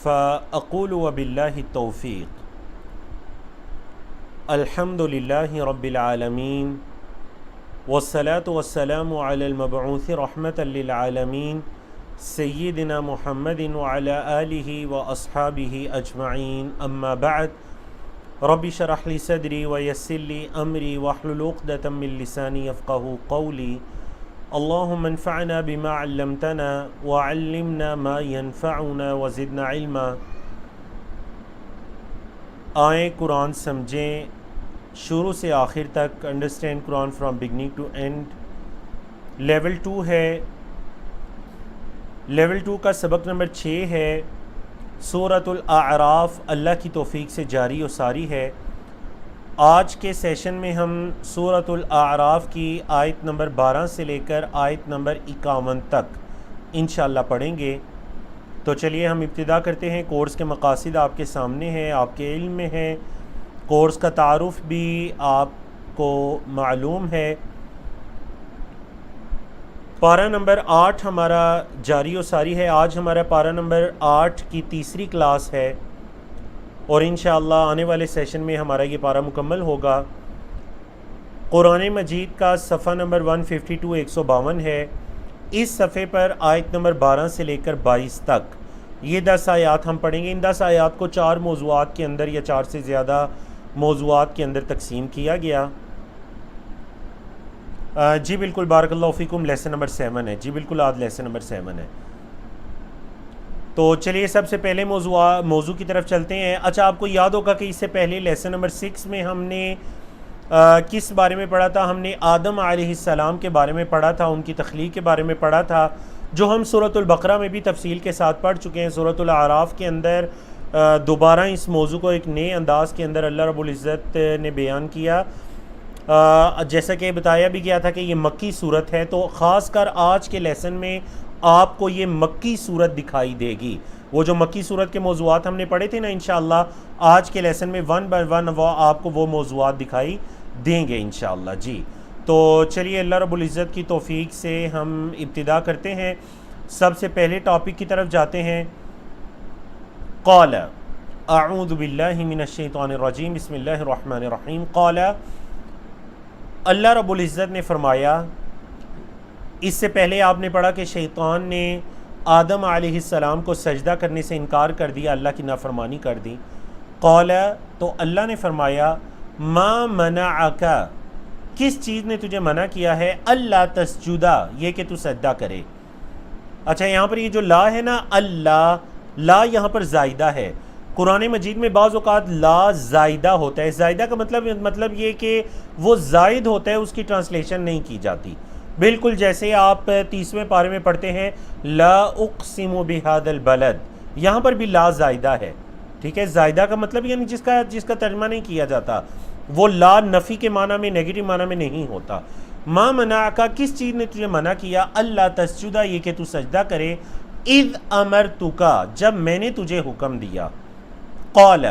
فأقول وبالله التوفيق الحمد لله رب العالمين والصلاة والسلام على المبعوث رحمة للعالمين سيدنا محمد وعلى آله وأصحابه أجمعين أما بعد رب اشرح لي صدري ويسر لي أمري واحلل عقدة من لساني يفقهوا قولي اللهم انفعنا بما علمتنا وعلمنا ما ينفعنا وزدنا علما۔ آئیں قرآن سمجھیں شروع سے آخر تک، understand Quran from beginning to end. Level 2 ہے، لیول 2 کا سبق نمبر 6 ہے، سورۃ الاعراف اللہ کی توفیق سے جاری و ساری ہے۔ آج کے سیشن میں ہم سورۃ الاعراف کی آیت نمبر 12 سے لے کر آیت نمبر 51 تک انشاءاللہ پڑھیں گے۔ تو چلیے ہم ابتدا کرتے ہیں۔ کورس کے مقاصد آپ کے سامنے ہیں، آپ کے علم میں ہیں، کورس کا تعارف بھی آپ کو معلوم ہے۔ پارہ نمبر 8 ہمارا جاری و ساری ہے۔ آج ہمارا پارہ نمبر 8 کی تیسری کلاس ہے اور انشاءاللہ آنے والے سیشن میں ہمارا یہ پارہ مکمل ہوگا۔ قرآن مجید کا صفحہ نمبر 152 152 ہے۔ اس صفحے پر آیت نمبر 12 سے لے کر 22 تک یہ 10 آیات ہم پڑھیں گے۔ ان 10 آیات کو 4 موضوعات کے اندر یا 4 سے زیادہ موضوعات کے اندر تقسیم کیا گیا۔ جی بالکل، بارک اللہ فیکم، لیسن نمبر 7 ہے۔ جی بالکل، آج لیسن نمبر 7 ہے۔ تو چلیے سب سے پہلے موضوع کی طرف چلتے ہیں۔ اچھا، آپ کو یاد ہوگا کہ اس سے پہلے لیسن نمبر 6 میں ہم نے کس بارے میں پڑھا تھا؟ ہم نے آدم علیہ السلام کے بارے میں پڑھا تھا، ان کی تخلیق کے بارے میں پڑھا تھا، جو ہم سورۃ البقرہ میں بھی تفصیل کے ساتھ پڑھ چکے ہیں۔ سورۃ الاعراف کے اندر دوبارہ اس موضوع کو ایک نئے انداز کے اندر اللہ رب العزت نے بیان کیا۔ جیسا کہ بتایا بھی گیا تھا کہ یہ مکی صورت ہے، تو خاص کر آج کے لیسن میں آپ کو یہ مکی صورت دکھائی دے گی۔ وہ جو مکی صورت کے موضوعات ہم نے پڑھے تھے نا، انشاءاللہ آج کے لیسن میں 1 بائی 1 آپ کو وہ موضوعات دکھائی دیں گے انشاءاللہ۔ جی تو چلیے اللہ رب العزت کی توفیق سے ہم ابتدا کرتے ہیں۔ سب سے پہلے ٹاپک کی طرف جاتے ہیں۔ قال اعوذ باللہ من الشیطان الرجیم، بسم اللہ الرحمن الرحیم۔ قال، اللہ رب العزت نے فرمایا۔ اس سے پہلے آپ نے پڑھا کہ شیطان نے آدم علیہ السلام کو سجدہ کرنے سے انکار کر دیا، اللہ کی نافرمانی کر دی۔ قال، تو اللہ نے فرمایا، ما منعک، کس چیز نے تجھے منع کیا ہے، اللہ تسجدہ، یہ کہ تو سجدہ کرے۔ اچھا، یہاں پر یہ جو لا ہے نا، اللہ، لا یہاں پر زائدہ ہے۔ قرآن مجید میں بعض اوقات لا زائدہ ہوتا ہے۔ زائدہ کا مطلب یہ کہ وہ زائد ہوتا ہے، اس کی ٹرانسلیشن نہیں کی جاتی۔ بالکل جیسے آپ 30ویں پارے میں پڑھتے ہیں لا اقسم بہذا البلد، یہاں پر بھی لا زائدہ ہے، ٹھیک ہے۔ زائدہ کا مطلب یعنی جس کا ترجمہ نہیں کیا جاتا، وہ لا نفی کے معنی میں، نیگیٹو معنی میں نہیں ہوتا۔ ما منعک، کس چیز نے تجھے منع کیا، اللہ تسجدہ، یہ کہ تو سجدہ کرے، اذ امرتک، جب میں نے تجھے حکم دیا۔ قال،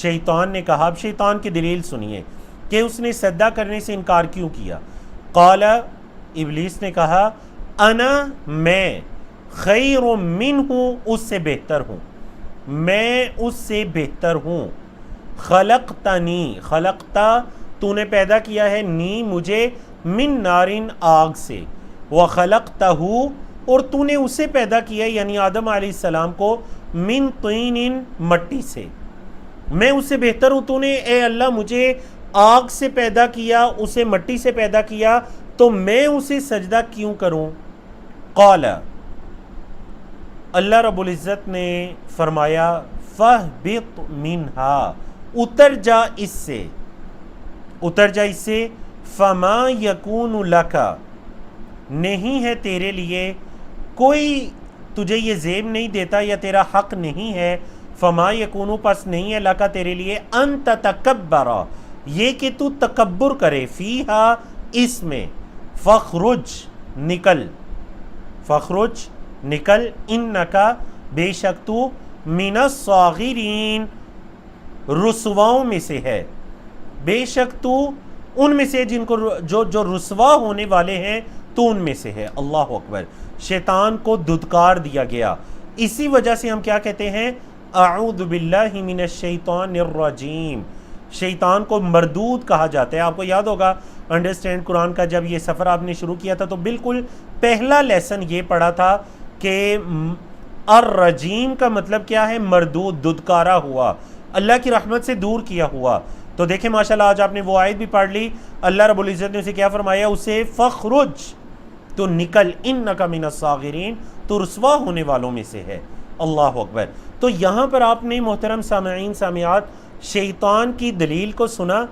شیطان نے کہا، اب شیطان کی دلیل سنیے کہ اس نے سجدہ کرنے سے انکار کیوں کیا۔ قال، ابلیس نے کہا، انا، میں، خیر منہ، اس سے بہتر ہوں، میں اس سے بہتر ہوں۔ خلقتنی، خلقتا، تو نے پیدا کیا ہے، نی، مجھے، من نارن، آگ سے، وخلقتہ، اور تو نے اسے پیدا کیا یعنی آدم علیہ السلام کو، من طین، مٹی سے، میں اس سے بہتر ہوں۔ تو نے اے اللہ مجھے آگ سے پیدا کیا، اسے مٹی سے پیدا کیا، تو میں اسے سجدہ کیوں کروں۔ قال، اللہ رب العزت نے فرمایا، فاہبط منہا، اتر جا اس سے، اتر جا اس سے، فما یکون لک، نہیں ہے تیرے لیے، کوئی تجھے یہ زیب نہیں دیتا یا تیرا حق نہیں ہے، فما یکون، پس نہیں ہے، لکا تیرے لیے، ان تتکبر، یہ کہ تو تکبر کرے، فیہا، اس میں، فخرج، نکل، فخرج، نکل، انکا، بے شک تو، من الصاغرین، رسواؤں میں سے ہے، بے شک تو ان میں سے جن کو جو رسوا ہونے والے ہیں تو ان میں سے ہے۔ اللہ اکبر، شیطان کو دھتکار دیا گیا، اسی وجہ سے ہم کیا کہتے ہیں؟ اعوذ باللہ من الشیطان الرجیم. شیطان کو مردود کہا جاتا ہے. آپ کو یاد ہوگا انڈرسٹینڈ قرآن کا جب یہ سفر آپ نے شروع کیا تھا تو بالکل پہلا لیسن یہ پڑھا تھا کہ الرجیم کا مطلب کیا ہے؟ مردود، ددکارا ہوا، اللہ کی رحمت سے دور کیا ہوا. تو دیکھیں ماشاءاللہ آج آپ نے وہ آیت بھی پڑھ لی. اللہ رب العزت نے اسے کیا فرمایا؟ اسے فخرج، تو نکل، انک من الصاغرین، تو رسوا ہونے والوں میں سے ہے. اللہ اکبر. تو یہاں پر آپ نے محترم سامعین سامعات شیطان کی دلیل کو سنا.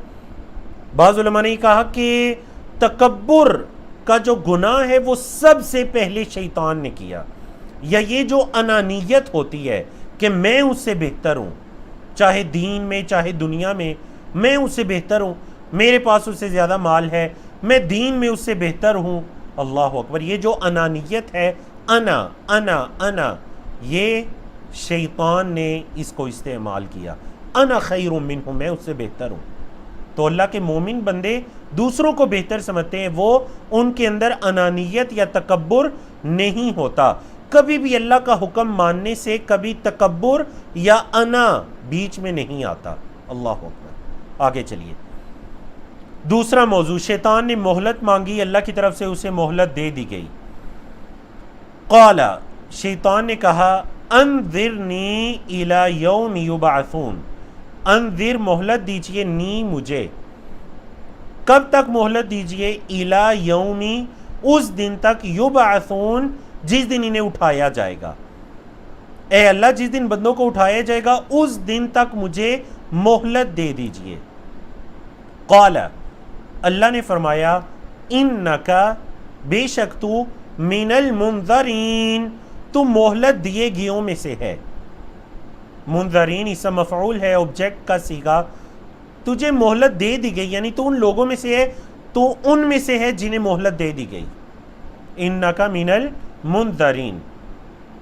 بعض علماء نے کہا کہ تکبر کا جو گناہ ہے وہ سب سے پہلے شیطان نے کیا، یا یہ جو انانیت ہوتی ہے کہ میں اس سے بہتر ہوں، چاہے دین میں چاہے دنیا میں، میں اس سے بہتر ہوں، میرے پاس اس سے زیادہ مال ہے، میں دین میں اس سے بہتر ہوں. اللہ اکبر. یہ جو انانیت ہے، انا انا انا، یہ شیطان نے اس کو استعمال کیا. انا خیر منہ، میں اس سے بہتر ہوں. تو اللہ کے مومن بندے دوسروں کو بہتر سمجھتے ہیں، وہ ان کے اندر انانیت یا تکبر نہیں ہوتا. کبھی بھی اللہ کا حکم ماننے سے کبھی تکبر یا انا بیچ میں نہیں آتا. اللہ اکبر. آگے چلیے. دوسرا موضوع، شیطان نے مہلت مانگی، اللہ کی طرف سے اسے مہلت دے دی گئی. قال، شیطان نے کہا، انذرنی الی یوم یبعثون، انذر، مہلت دیجئے، نی، مجھے. کب تک مہلت دیجئے؟ الی یومی، اس دن تک، یبعثون، جس دن انہیں اٹھایا جائے گا. اے اللہ جس دن بندوں کو اٹھایا جائے گا اس دن تک مجھے مہلت دے دیجئے. قال، اللہ نے فرمایا، انکا، بے شک تو، من المنذرین، تو مہلت دیے گیوں میں سے ہے. منذرین اسم مفعول ہے، آبجیکٹ کا صیغہ. تجھے مہلت دے دی گئی، یعنی تو ان لوگوں میں سے ہے، تو ان میں سے ہے جنہیں مہلت دے دی گئی. انکا من المنذرین.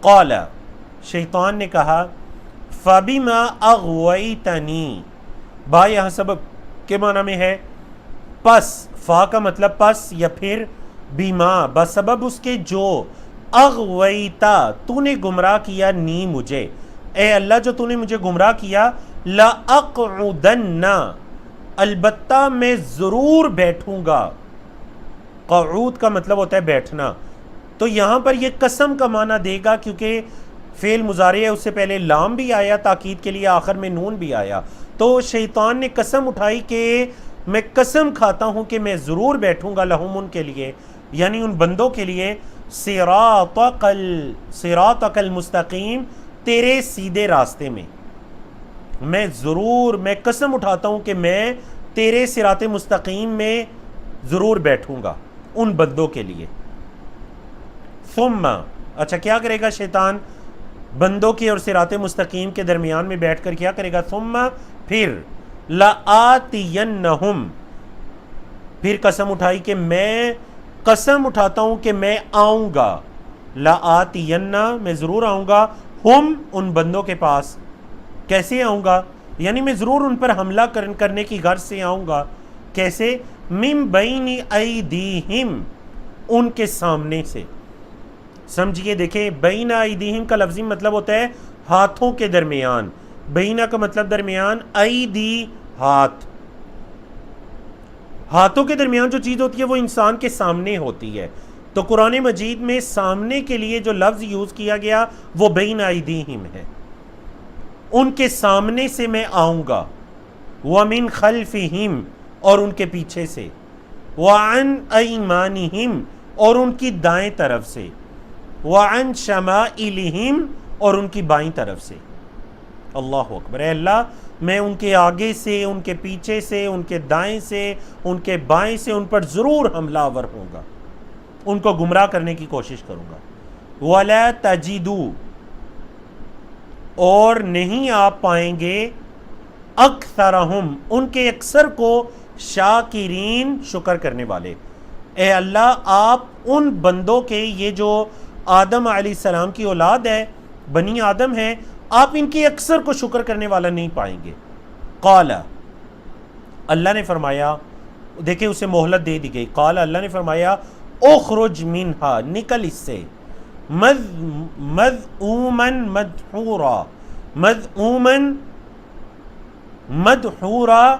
قال، شیطان نے کہا، فبما اغویتنی، با یہاں سبب کے معنی میں ہے، پس، فا کا مطلب پس یا پھر، بیما، بسبب اس کے جو، اغویتا، تو نے گمراہ کیا، نی، مجھے. اے اللہ جو تو نے مجھے گمراہ کیا، لَأَقْعُدَنَّ، البتہ میں ضرور بیٹھوں گا. قعود کا مطلب ہوتا ہے بیٹھنا. تو یہاں پر یہ قسم کا معنی دے گا کیونکہ فعل مضارع ہے، اس سے پہلے لام بھی آیا تاکید کے لیے، آخر میں نون بھی آیا. تو شیطان نے قسم اٹھائی کہ میں قسم کھاتا ہوں کہ میں ضرور بیٹھوں گا، لہم، ان کے لیے، یعنی ان بندوں کے لیے، صراطک المستقیم، تیرے سیدھے راستے میں. میں ضرور، میں قسم اٹھاتا ہوں کہ میں تیرے صراط مستقیم میں ضرور بیٹھوں گا ان بندوں کے لیے. ثم، اچھا کیا کرے گا شیطان؟ بندوں کے اور صراط مستقیم کے درمیان میں بیٹھ کر کیا کرے گا؟ ثم، پھر، لآتینہم، پھر قسم اٹھائی کہ میں قسم اٹھاتا ہوں کہ میں آؤں گا. لآتینہ، میں ضرور آؤں گا، ہم، ان بندوں کے پاس. کیسے آؤں گا؟ یعنی میں ضرور ان پر حملہ کرنے کی غرض سے آؤں گا. کیسے؟ من بین ایدیہم، ان کے سامنے سے. سمجھیے، دیکھیں، بین ایدیہم کا لفظی مطلب ہوتا ہے ہاتھوں کے درمیان. بینہ کا مطلب درمیان، ایدی، ہاتھ. ہاتھوں کے درمیان جو چیز ہوتی ہے وہ انسان کے سامنے ہوتی ہے. تو قرآن مجید میں سامنے کے لیے جو لفظ یوز کیا گیا وہ بین ایدیہم ہے، ان کے سامنے سے میں آؤں گا. وَمِن خَلْفِهِمْ، اور ان کے پیچھے سے. وَعَنْ أَيْمَانِهِمْ، اور ان کی دائیں طرف سے. وَعَنْ شَمَائِلِهِمْ، اور ان کی بائیں طرف سے. اللہ اکبر. اے اللہ میں ان کے آگے سے، ان کے پیچھے سے، ان کے دائیں سے، ان کے بائیں سے ان پر ضرور حملہ آور ہوں گا، ان کو گمراہ کرنے کی کوشش کروں گا. وَلَا تَجِدُوا، اور نہیں آپ پائیں گے، اکثرہم، ان کے اکثر کو، شاکرین، شکر کرنے والے. اے اللہ آپ ان بندوں کے، یہ جو آدم علیہ السلام کی اولاد ہے، بنی آدم ہے، آپ ان کے اکثر کو شکر کرنے والا نہیں پائیں گے. قال، اللہ نے فرمایا، دیکھیں اسے مہلت دے دی گئی. قال، اللہ نے فرمایا، اخرج منہا، نکل اس سے. مذعومن مدحورا، مذعومن مدحورا،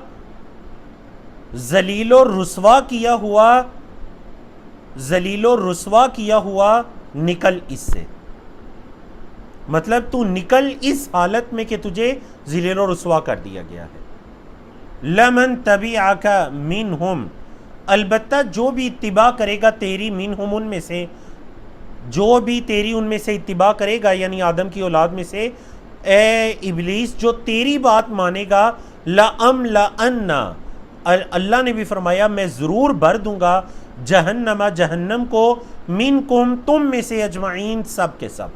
ذلیل و رسوا کیا ہوا، ذلیل و رسوا کیا ہوا، نکل اس سے، مطلب تو نکل اس حالت میں کہ تجھے ذلیل و رسوا کر دیا گیا ہے۔ لمن تبعک منہم، البتہ جو بھی اتباع کرے گا تیری، منہم ان میں سے، جو بھی تیری ان میں سے اتباع کرے گا، یعنی آدم کی اولاد میں سے، اے ابلیس جو تیری بات مانے گا، لَأَمْلَأَنَّ، اللہ نے بھی فرمایا میں ضرور بھر دوں گا، جہنم، جہنم کو، منکم، تم میں سے، اجمعین، سب کے سب۔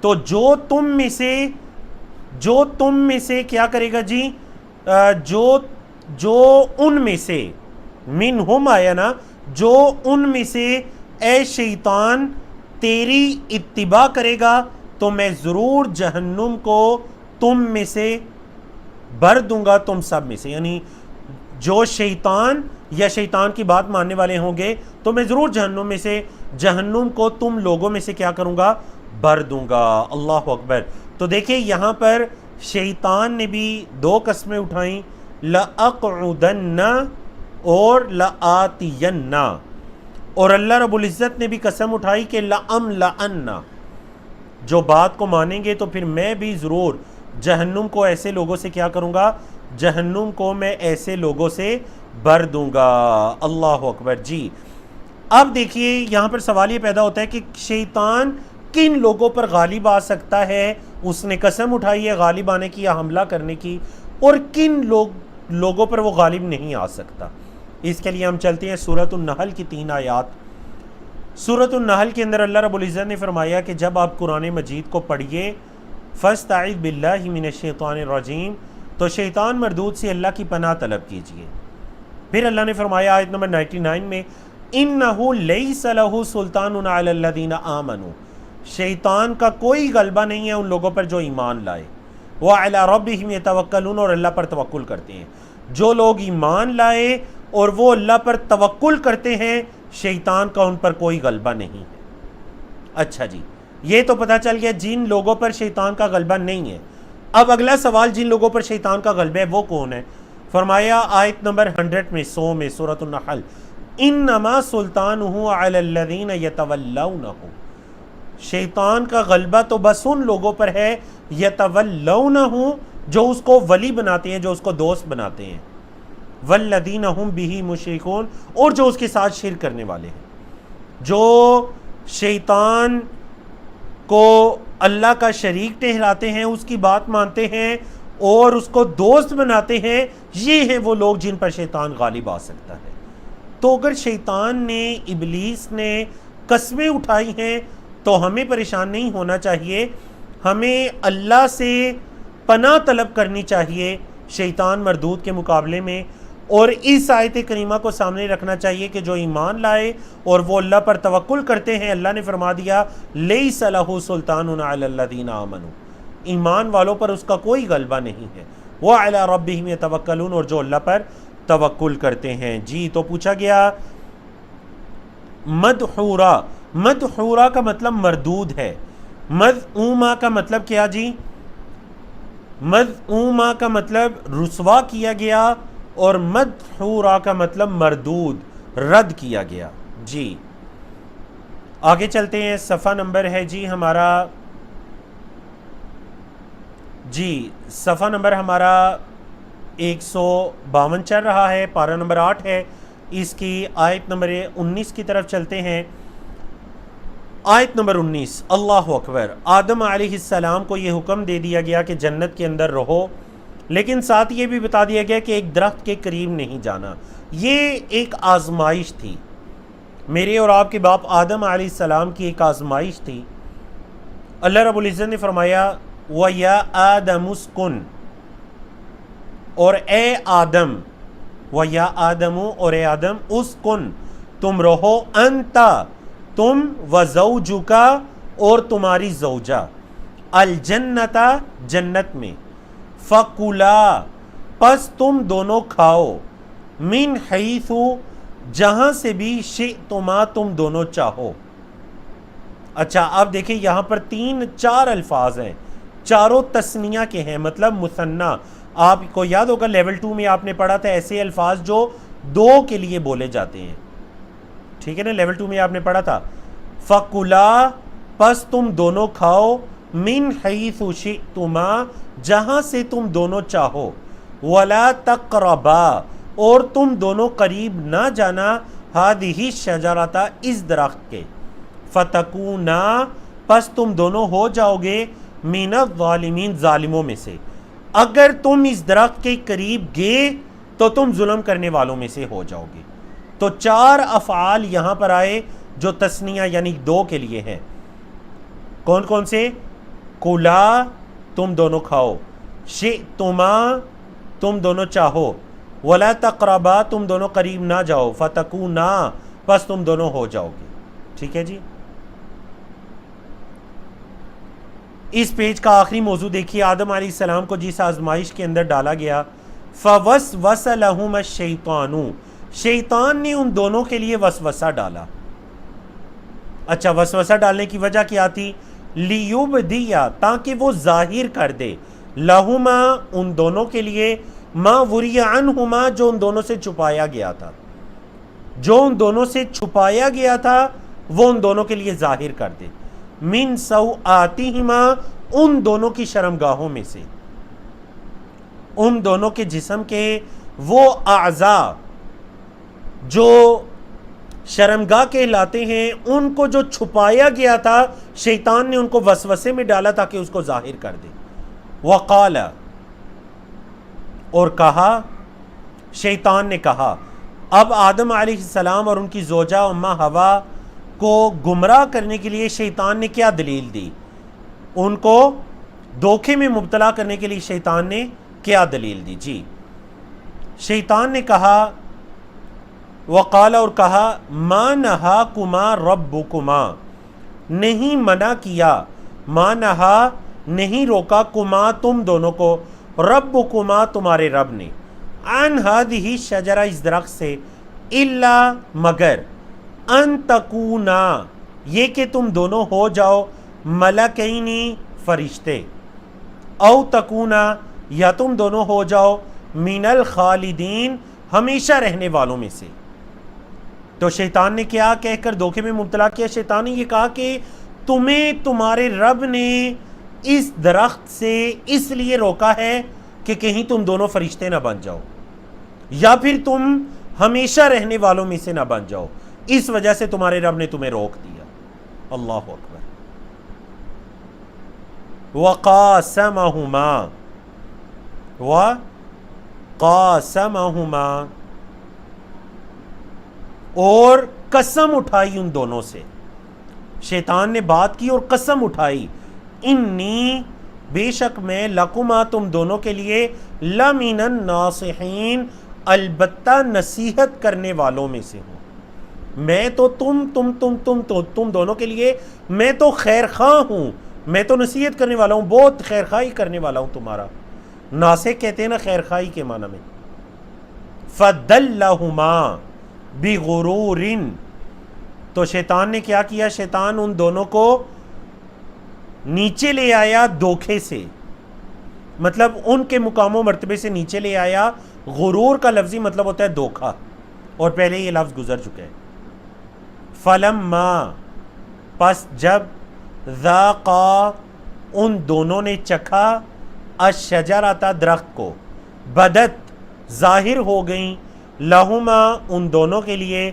تو جو تم میں سے کیا کرے گا جی، جو ان میں سے، منہم آیا نا، جو ان میں سے اے شیطان تیری اتباع کرے گا تو میں ضرور جہنم کو تم میں سے بھر دوں گا، تم سب میں سے، یعنی جو شیطان یا شیطان کی بات ماننے والے ہوں گے تو میں ضرور جہنم میں سے، جہنم کو تم لوگوں میں سے کیا کروں گا، بھر دوں گا۔ اللہ اکبر۔ تو دیکھیں یہاں پر شیطان نے بھی دو قسمیں اٹھائیں، لَأَقْعُدَنَّ اور لَآتِيَنَّ، اور اللہ رب العزت نے بھی قسم اٹھائی کہ لَأَمْلَأَنَّ، جو بات کو مانیں گے تو پھر میں بھی ضرور جہنم کو ایسے لوگوں سے کیا کروں گا، جہنم کو میں ایسے لوگوں سے بھر دوں گا۔ اللہ اکبر جی۔ اب دیکھیے یہاں پر سوال یہ پیدا ہوتا ہے کہ شیطان کن لوگوں پر غالب آ سکتا ہے، اس نے قسم اٹھائی ہے غالب آنے کی یا حملہ کرنے کی، اور کن لوگوں پر وہ غالب نہیں آ سکتا۔ اس کے لیے ہم چلتے ہیں سورۃ النحل کی 3 آیات۔ سورۃ النحل کے اندر اللہ رب العزت نے فرمایا کہ جب آپ قرآن مجید کو پڑھیے، فاستعذ باللہ من الشیطان الرجیم، تو شیطان مردود سے اللہ کی پناہ طلب کیجئے۔ پھر اللہ نے فرمایا آیت نمبر 99 میں، اِنَّهُ لَيْسَ لَهُ سُلْطَانٌ عَلَى الَّذِينَ آمَنُوا، شیطان کا کوئی غلبہ نہیں ہے ان لوگوں پر جو ایمان لائے، وَعَلَى رَبِّهِمْ يَتَوَكَّلُونَ، اور اللہ پر توکل کرتے ہیں۔ جو لوگ ایمان لائے اور وہ اللہ پر توکل کرتے ہیں، شیطان کا ان پر کوئی غلبہ نہیں ہے۔ اچھا جی، یہ تو پتہ چل گیا جن لوگوں پر شیطان کا غلبہ نہیں ہے۔ اب اگلا سوال، جن لوگوں پر شیطان کا غلبہ ہے وہ کون ہے؟ فرمایا آیت نمبر 100 میں سورۃ النحل، انما سلطانہ علی الذین یتولونہ، شیطان کا غلبہ تو بس ان لوگوں پر ہے، یتولونہ، جو اس کو ولی بناتے ہیں، جو اس کو دوست بناتے ہیں، والذین ہم بہ مشرکون، اور جو اس کے ساتھ شرک کرنے والے ہیں، جو شیطان کو اللہ کا شریک ٹھہراتے ہیں، اس کی بات مانتے ہیں اور اس کو دوست بناتے ہیں، یہ ہیں وہ لوگ جن پر شیطان غالب آ سکتا ہے۔ تو اگر شیطان نے، ابلیس نے قسمیں اٹھائی ہیں تو ہمیں پریشان نہیں ہونا چاہیے، ہمیں اللہ سے پناہ طلب کرنی چاہیے شیطان مردود کے مقابلے میں، اور اس آیت کریمہ کو سامنے رکھنا چاہیے کہ جو ایمان لائے اور وہ اللہ پر توکل کرتے ہیں، اللہ نے فرما دیا لیس لہ سلطان علی الذین آمنوا، ایمان والوں پر اس کا کوئی غلبہ نہیں ہے، وعلی ربہم یتوکلون، اور جو اللہ پر توکل کرتے ہیں۔ جی تو پوچھا گیا مدحورا، مدحورا کا مطلب مردود ہے، مذعوما کا مطلب کیا جی؟ مذعوما کا مطلب رسوا کیا گیا، اور مدحورا کا مطلب مردود، رد کیا گیا۔ جی آگے چلتے ہیں، صفحہ نمبر ہے جی ہمارا، جی صفحہ نمبر ہمارا 152 چل رہا ہے، پارہ نمبر 8 ہے، اس کی آیت نمبر 19 کی طرف چلتے ہیں۔ آیت نمبر 19، اللہ اکبر۔ آدم علیہ السلام کو یہ حکم دے دیا گیا کہ جنت کے اندر رہو، لیکن ساتھ یہ بھی بتا دیا گیا کہ ایک درخت کے قریب نہیں جانا۔ یہ ایک آزمائش تھی، میرے اور آپ کے باپ آدم علیہ السلام کی ایک آزمائش تھی۔ اللہ رب العزت نے فرمایا وَيَا آدَمُ اسْكُنْ، اور اے آدم، وَيَا آدَمُ، اور اے آدم، اسْكُنْ، تم رہو، انتا، تم، وزوجک، اور تمہاری زوجہ، الجنت، جنت میں، فَكُلَا، پس تم دونوں کھاؤ، من حیث، جہاں سے بھی، شئتما، تم دونوں چاہو۔ اچھا اب دیکھیں یہاں پر 4 الفاظ ہیں، چاروں تسنیہ کے ہیں، مطلب مثنیٰ۔ آپ کو یاد ہوگا لیول 2 میں آپ نے پڑھا تھا ایسے الفاظ جو 2 کے لیے بولے جاتے ہیں، ٹھیک ہے نا، لیول 2 میں آپ نے پڑھا تھا فَقُلَا پس تم دونوں کھاؤ، مِنْ حَيْثُ شِئْتُمَا جہاں سے تم دونوں چاہو، وَلَا تَقْرَبَا اور تم دونوں قریب نہ جانا، هَذِهِ الشَّجَرَةَ اس درخت کے، فَتَكُونَا پس تم دونوں ہو جاؤ گے مِنَ الظَّالِمِينَ ظالموں میں سے، اگر تم اس درخت کے قریب گئے تو تم ظلم کرنے والوں میں سے ہو جاؤ گے۔ تو 4 افعال یہاں پر آئے جو تسنیہ یعنی 2 کے لیے ہیں، کون کون سے؟ کُلا تم دونوں کھاؤ، شئتما تم دونوں چاہو، ولا تقربا تم دونوں قریب نہ جاؤ، فتکونا پس تم دونوں ہو جاؤ گے، ٹھیک ہے جی۔ اس پیج کا آخری موضوع دیکھیے، آدم علیہ السلام کو جس آزمائش کے اندر ڈالا گیا، فوسوس لہما الشیطان شیطان نے ان دونوں کے لیے وسوسہ ڈالا۔ اچھا وسوسہ ڈالنے کی وجہ کیا تھی؟ لیبدیا تاکہ وہ ظاہر کر دے، لہما ان دونوں کے لیے، ما وری عنہما جو ان دونوں سے چھپایا گیا تھا، جو ان دونوں سے چھپایا گیا تھا وہ ان دونوں کے لیے ظاہر کر دے، من سوآتہما ان دونوں کی شرمگاہوں میں سے، ان دونوں کے جسم کے وہ اعضاء جو شرمگاہ کہلاتے ہیں ان کو جو چھپایا گیا تھا شیطان نے ان کو وسوسے میں ڈالا تاکہ اس کو ظاہر کر دے۔ وقال اور کہا، شیطان نے کہا، اب آدم علیہ السلام اور ان کی زوجہ اماں حوا کو گمراہ کرنے کے لیے شیطان نے کیا دلیل دی؟ ان کو دھوکے میں مبتلا کرنے کے لیے شیطان نے کیا دلیل دی؟ جی شیطان نے کہا، وقال اور کہا، ما نہاکما ربکما نہیں منع کیا، ما نہا نہیں روکا، کما تم دونوں کو، ربکما تمہارے رب نے، عن ہذہ الشجرہ اس درخت سے، الا مگر، ان تکونا یہ کہ تم دونوں ہو جاؤ، ملکینی فرشتے، او تکونا یا تم دونوں ہو جاؤ، من الخالدین ہمیشہ رہنے والوں میں سے۔ تو شیطان نے کیا کہہ کر دھوکے میں مبتلا کیا؟ شیطان نے یہ کہا کہ تمہیں تمہارے رب نے اس درخت سے اس لیے روکا ہے کہ کہیں تم دونوں فرشتے نہ بن جاؤ، یا پھر تم ہمیشہ رہنے والوں میں سے نہ بن جاؤ، اس وجہ سے تمہارے رب نے تمہیں روک دیا۔ اللہ اکبر۔ وقاسمہما اور قسم اٹھائی ان دونوں سے، شیطان نے بات کی اور قسم اٹھائی، انی بے شک میں، لکما تم دونوں کے لیے، لمن الناصحین البتہ نصیحت کرنے والوں میں سے ہوں، میں تو تم دونوں کے لیے میں تو خیر خواہ ہوں، میں تو نصیحت کرنے والا ہوں، بہت خیر خواہی کرنے والا ہوں تمہارا۔ ناصح کہتے ہیں نا خیر خواہی کے معنی میں۔ فدلہما بغرور تو شیطان نے کیا کیا؟ شیطان ان دونوں کو نیچے لے آیا دھوکے سے، مطلب ان کے مقام و مرتبے سے نیچے لے آیا۔ غرور کا لفظی مطلب ہوتا ہے دھوکا، اور پہلے یہ لفظ گزر چکا ہے۔ فلما پس جب، ذاقا ان دونوں نے چکھا، الشجرۃ درخت کو، بدت ظاہر ہو گئیں، لہما ان دونوں کے لیے،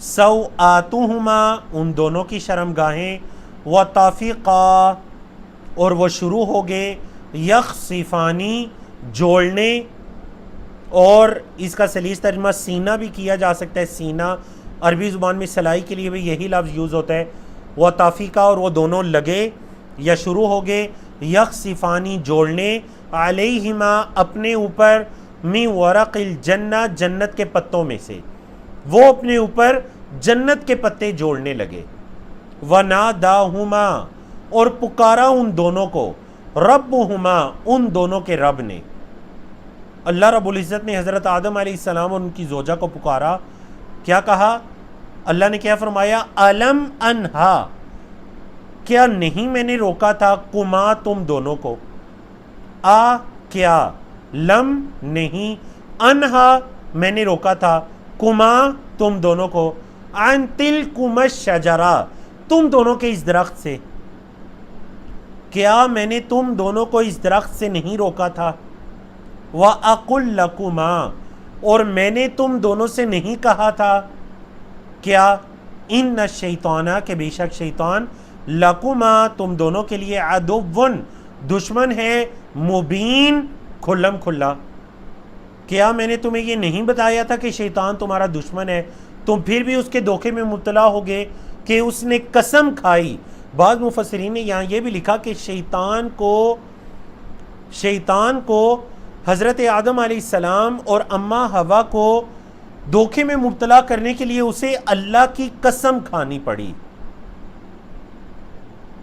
سوآتہما ان دونوں کی شرمگاہیں، وطافقا اور وہ شروع ہو گئے، یخصفانی جوڑنے، اور اس کا سلیس ترجمہ سینہ بھی کیا جا سکتا ہے، سینہ عربی زبان میں سلائی کے لیے بھی یہی لفظ یوز ہوتا ہے۔ وطافقا اور وہ دونوں لگے یا شروع ہو گئے، یخصفانی جوڑنے، علیہما اپنے اوپر، من ورق الجنہ جنت کے پتوں میں سے، وہ اپنے اوپر جنت کے پتے جوڑنے لگے۔ وناداہما اور پکارا ان دونوں کو، ربہما ان دونوں کے رب نے، اللہ رب العزت نے حضرت آدم علیہ السلام اور ان کی زوجہ کو پکارا، کیا کہا؟ اللہ نے کیا فرمایا؟ الم انہا کیا نہیں میں نے روکا تھا کما تم دونوں کو، آ کیا، لم نہیں، انہا میں نے روکا تھا، کما تم دونوں کو، عن تلکما الشجرہ تم دونوں کے اس درخت سے، کیا میں نے تم دونوں کو اس درخت سے نہیں روکا تھا، وَأَقُلْ لَكُمَا اور میں نے تم دونوں سے نہیں کہا تھا، کیا، ان الشیطان کہ بے شک شیطان، لَكُمَا تم دونوں کے لیے، عَدُوٌ دشمن ہے، مبین کھلم کھلا، کیا میں نے تمہیں یہ نہیں بتایا تھا کہ شیطان تمہارا دشمن ہے، تم پھر بھی اس کے دھوکے میں مبتلا ہو گئے کہ اس نے قسم کھائی۔ بعض مفسرین نے یہاں یہ بھی لکھا کہ شیطان کو حضرت آدم علیہ السلام اور اماں حوا کو دھوکے میں مبتلا کرنے کے لیے اسے اللہ کی قسم کھانی پڑی۔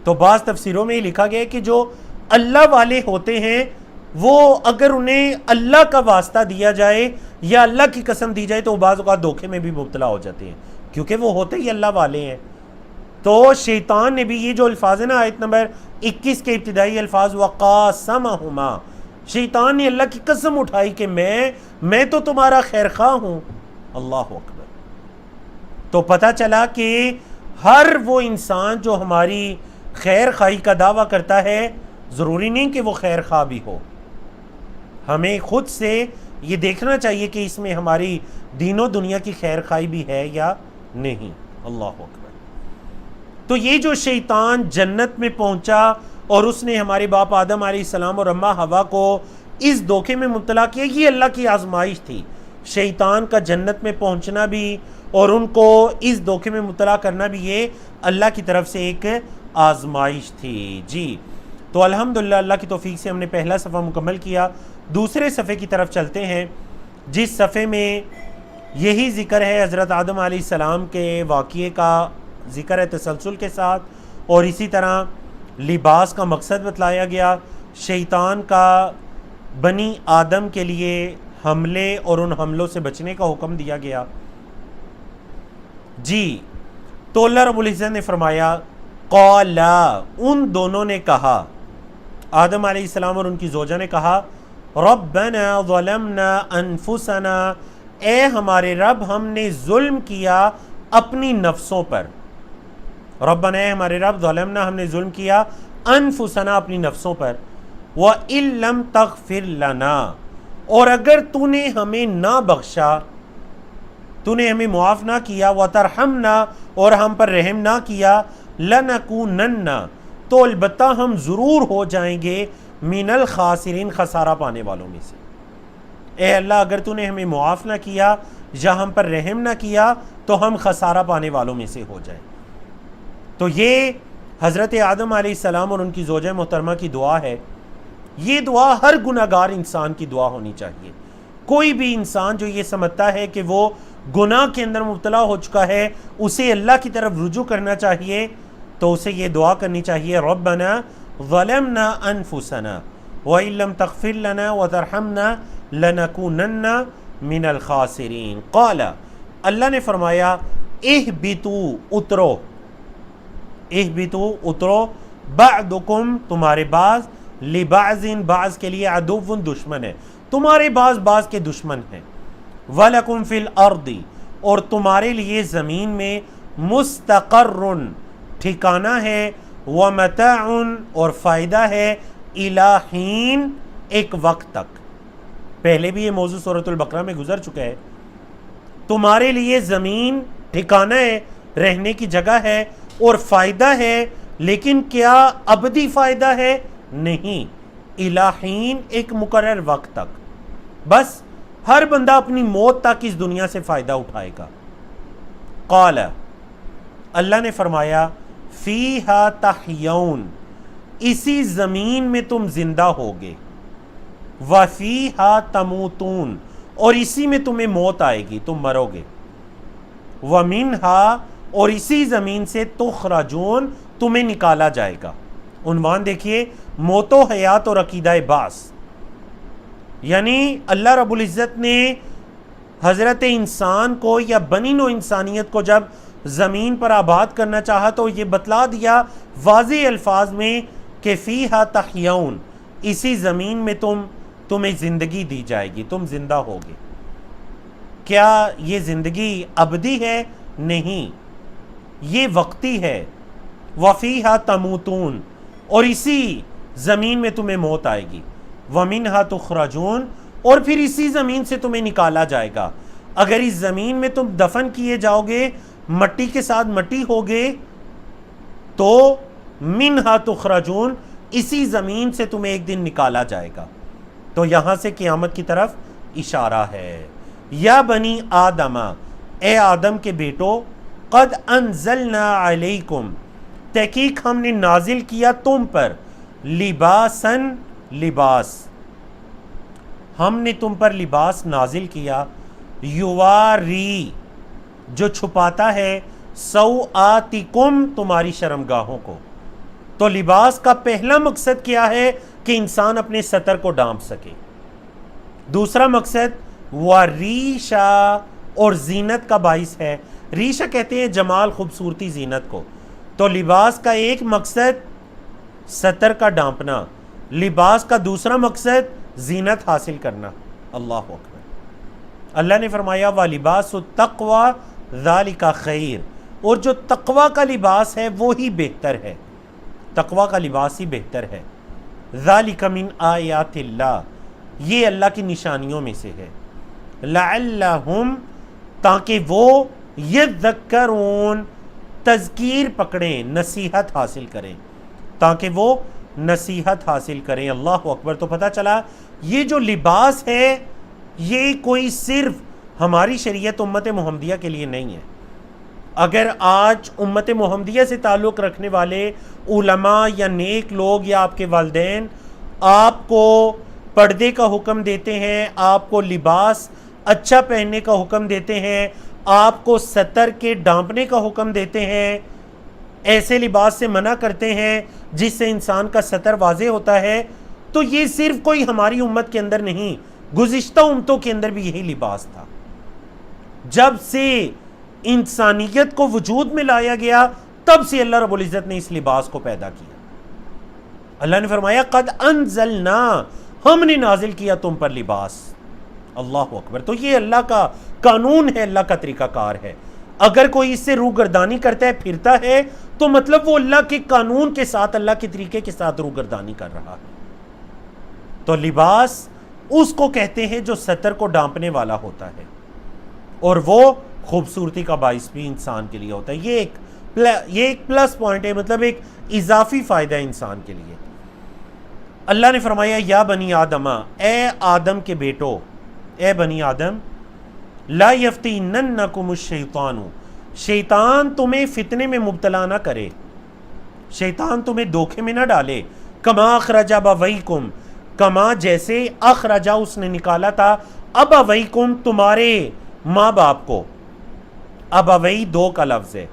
تو بعض تفسیروں میں یہ لکھا گیا کہ جو اللہ والے ہوتے ہیں وہ اگر انہیں اللہ کا واسطہ دیا جائے یا اللہ کی قسم دی جائے تو وہ بعض اوقات دھوکے میں بھی مبتلا ہو جاتے ہیں، کیونکہ وہ ہوتے ہی اللہ والے ہیں۔ تو شیطان نے بھی یہ جو الفاظ ہیں نا آیت نمبر 21 کے ابتدائی الفاظ، وَقَاسَمَهُمَا، شیطان نے اللہ کی قسم اٹھائی کہ میں تو تمہارا خیر خواہ ہوں۔ اللہ اکبر۔ تو پتہ چلا کہ ہر وہ انسان جو ہماری خیر خواہی کا دعویٰ کرتا ہے ضروری نہیں کہ وہ خیر خواہ بھی ہو، ہمیں خود سے یہ دیکھنا چاہیے کہ اس میں ہماری دین و دنیا کی خیر خواہی بھی ہے یا نہیں۔ اللہ اکبر۔ تو یہ جو شیطان جنت میں پہنچا اور اس نے ہمارے باپ آدم علیہ السلام اور اماں حوا کو اس دھوکے میں مبتلا کیا، یہ اللہ کی آزمائش تھی۔ شیطان کا جنت میں پہنچنا بھی اور ان کو اس دھوکے میں مبتلا کرنا بھی یہ اللہ کی طرف سے ایک آزمائش تھی۔ جی تو الحمدللہ اللہ کی توفیق سے ہم نے پہلا صفحہ مکمل کیا، دوسرے صفحے کی طرف چلتے ہیں جس صفحے میں یہی ذکر ہے حضرت آدم علیہ السلام کے واقعے کا ذکر ہے تسلسل کے ساتھ، اور اسی طرح لباس کا مقصد بتلایا گیا، شیطان کا بنی آدم کے لیے حملے اور ان حملوں سے بچنے کا حکم دیا گیا۔ جی تو اللہ رب العزت نے فرمایا قالا، ان دونوں نے کہا، آدم علیہ السلام اور ان کی زوجہ نے کہا، ربنا ظلمنا انفسنا، اے ہمارے رب ہم نے ظلم کیا اپنی نفسوں پر، ربنا اے ہمارے رب، ظلمنا ہم نے ظلم کیا، انفسنا اپنی نفسوں پر، وَإِن لَمْ تَغْفِرْ لَنَا اور اگر تو نے ہمیں نہ بخشا، تو نے ہمیں معاف نہ کیا، وَتَرْحَمْنَا اور ہم پر رحم نہ کیا، لَنَكُونَنَّ تو البتہ ہم ضرور ہو جائیں گے من الخاسرین خسارہ پانے والوں میں سے۔ اے اللہ اگر تو نے ہمیں معاف نہ کیا یا ہم پر رحم نہ کیا تو ہم خسارہ پانے والوں میں سے ہو جائیں۔ تو یہ حضرت آدم علیہ السلام اور ان کی زوجہ محترمہ کی دعا ہے۔ یہ دعا ہر گناہگار انسان کی دعا ہونی چاہیے۔ کوئی بھی انسان جو یہ سمجھتا ہے کہ وہ گناہ کے اندر مبتلا ہو چکا ہے اسے اللہ کی طرف رجوع کرنا چاہیے، تو اسے یہ دعا کرنی چاہیے، ربنا ظلمنا انفسنا وَإِن لَمْ تَغْفِرْ لَنَا وَتَرْحَمْنَا لَنَكُونَنَّ مِنَ الْخَاسِرِينَ۔ قال اللہ نے فرمایا اہبتوا اترو، اہبتوا اترو، بعضکم تمہارے بعض، لبعض بعض کے لیے، عدو دشمن ہے، تمہارے بعض کے دشمن ہیں، وَلَكُمْ فِي الْأَرْضِ اور تمہارے لیے زمین میں، مستقر ٹھکانہ ہے، وَمَتَاعٌ اور فائدہ ہے، إِلَى حِين ایک وقت تک۔ پہلے بھی یہ موضوع سورۃ البقرہ میں گزر چکا ہے۔ تمہارے لیے زمین ٹھکانہ ہے، رہنے کی جگہ ہے اور فائدہ ہے، لیکن کیا ابدی فائدہ ہے؟ نہیں، إِلَى حِين ایک مقرر وقت تک، بس ہر بندہ اپنی موت تک اس دنیا سے فائدہ اٹھائے گا۔ قال اللہ نے فرمایا فیہا تحیون اسی زمین میں تم زندہ ہوگے، وفیہا تموتون اور اسی میں تمہیں موت آئے گی، تم مرو گے، ومنہا اور اسی زمین سے تخرجون تمہیں نکالا جائے گا۔ عنوان دیکھیے، موت و حیات اور عقیدہ بعث، یعنی اللہ رب العزت نے حضرت انسان کو یا بنی نوع انسانیت کو جب زمین پر آباد کرنا چاہا تو یہ بتلا دیا واضح الفاظ میں کہ فیہا تحیون، اسی زمین میں تمہیں زندگی دی جائے گی، تم زندہ ہوگے۔ کیا یہ زندگی ابدی ہے؟ نہیں، یہ وقتی ہے۔ وفیہا تموتون، اور اسی زمین میں تمہیں موت آئے گی۔ ومنہا تخرجون، اور پھر اسی زمین سے تمہیں نکالا جائے گا۔ اگر اس زمین میں تم دفن کیے جاؤ گے، مٹی کے ساتھ مٹی ہوگے، تو منہا تخرجون، اسی زمین سے تمہیں ایک دن نکالا جائے گا۔ تو یہاں سے قیامت کی طرف اشارہ ہے۔ یا بنی آدم، اے آدم کے بیٹو، قد انزلنا علیکم، تحقیق ہم نے نازل کیا تم پر، لباسن، لباس، ہم نے تم پر لباس نازل کیا، یواری، جو چھپاتا ہے، سوآتکم، تمہاری شرمگاہوں کو۔ تو لباس کا پہلا مقصد کیا ہے؟ کہ انسان اپنے ستر کو ڈھانپ سکے۔ دوسرا مقصد وریشا، اور زینت کا باعث ہے۔ ریشہ کہتے ہیں جمال، خوبصورتی، زینت کو۔ تو لباس کا ایک مقصد ستر کا ڈھانپنا، لباس کا دوسرا مقصد زینت حاصل کرنا۔ اللہ اکبر۔ اللہ نے فرمایا وَلِبَاسُ التَّقْوَى ذَلِكَ خَيْرٌ، اور جو تقوی کا لباس ہے وہی بہتر ہے، تقوی کا لباس ہی بہتر ہے۔ ذَلِكَ مِنْ آیات اللہ، یہ اللہ کی نشانیوں میں سے ہے۔ لَعَلَّهُمْ، تاکہ وہ یذکرون، تذکیر پکڑیں، نصیحت حاصل کریں، تاکہ وہ نصیحت حاصل کریں۔ اللہ اکبر۔ تو پتہ چلا یہ جو لباس ہے یہ کوئی صرف ہماری شریعت امت محمدیہ کے لیے نہیں ہے۔ اگر آج امت محمدیہ سے تعلق رکھنے والے علماء یا نیک لوگ یا آپ کے والدین آپ کو پردے کا حکم دیتے ہیں، آپ کو لباس اچھا پہننے کا حکم دیتے ہیں، آپ کو ستر کے ڈھانپنے کا حکم دیتے ہیں، ایسے لباس سے منع کرتے ہیں جس سے انسان کا ستر واضح ہوتا ہے، تو یہ صرف کوئی ہماری امت کے اندر نہیں، گزشتہ امتوں کے اندر بھی یہی لباس تھا۔ جب سے انسانیت کو وجود میں لایا گیا تب سے اللہ رب العزت نے اس لباس کو پیدا کیا۔ اللہ نے فرمایا قد انزلنا، ہم نے نازل کیا تم پر لباس۔ اللہ اکبر۔ تو یہ اللہ کا قانون ہے، اللہ کا طریقہ کار ہے۔ اگر کوئی اس سے روگردانی کرتا ہے، پھرتا ہے، تو مطلب وہ اللہ کے قانون کے ساتھ، اللہ کے طریقے کے ساتھ روگردانی کر رہا ہے۔ تو لباس اس کو کہتے ہیں جو ستر کو ڈھانپنے والا ہوتا ہے، اور وہ خوبصورتی کا باعث بھی انسان کے لیے ہوتا ہے۔ یہ ایک پلس پوائنٹ ہے، مطلب ایک اضافی فائدہ ہے انسان کے لیے۔ اللہ نے فرمایا یا بنی آدم، اے آدم کے بیٹو، اے بنی آدم، لا یفتننکم الشیطان، شیطان تمہیں فتنے میں مبتلا نہ کرے، شیطان تمہیں دھوکے میں نہ ڈالے۔ کما اخرج ابویکم، کما جیسے اخرجا اس نے نکالا تھا، ابویکم تمہارے ماں باپ کو، ابوی دو کا لفظ ہے،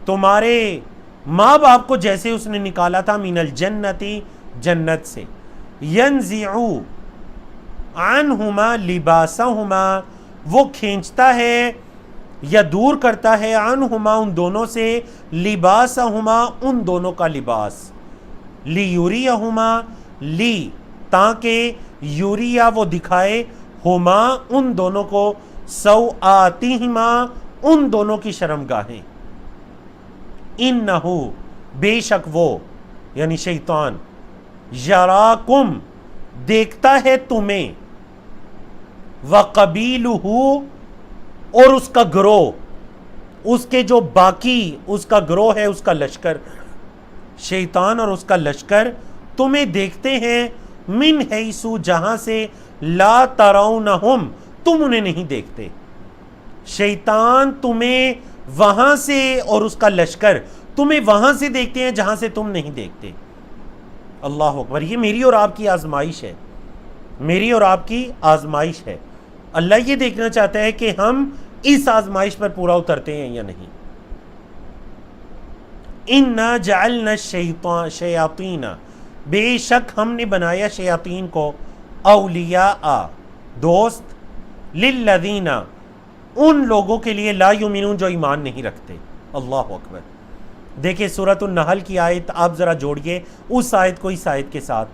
تمہارے ماں باپ کو جیسے اس نے نکالا تھا، من الجنتی، جنت سے، ینزعو عنہما لباسہما، وہ کھینچتا ہے یا دور کرتا ہے، عنہما ان دونوں سے، لباسہما ان دونوں کا لباس، لیوریہما، لی تاکہ یوریا وہ دکھائے، ہما ان دونوں کو، سوآتہما ان دونوں کی شرمگاہیں، انہو بے شک وہ یعنی شیطان، یراکم دیکھتا ہے تمہیں، وقبیلہ اور اس کا گروہ، اس کے جو باقی اس کا گروہ ہے، اس کا لشکر، شیطان اور اس کا لشکر تمہیں دیکھتے ہیں، من حیثو جہاں سے، لا ترونہم تم انہیں نہیں دیکھتے۔ شیطان تمہیں وہاں سے اور اس کا لشکر تمہیں وہاں سے دیکھتے ہیں جہاں سے تم نہیں دیکھتے۔ اللہ اکبر۔ یہ میری اور آپ کی آزمائش ہے، میری اور آپ کی آزمائش ہے۔ اللہ یہ دیکھنا چاہتا ہے کہ ہم اس آزمائش پر پورا اترتے ہیں یا نہیں۔ اِنَّا جَعَلْنَا الشَّيَاطِينَ، بے شک ہم نے بنایا شیاطین کو، اولیاء دوست، للذین ان لوگوں کے لیے، لا یؤمنون جو ایمان نہیں رکھتے۔ اللہ اکبر. دیکھیں سورۃ النحل کی آیت آپ ذرا جوڑیے اس آیت کو اس آیت کے ساتھ.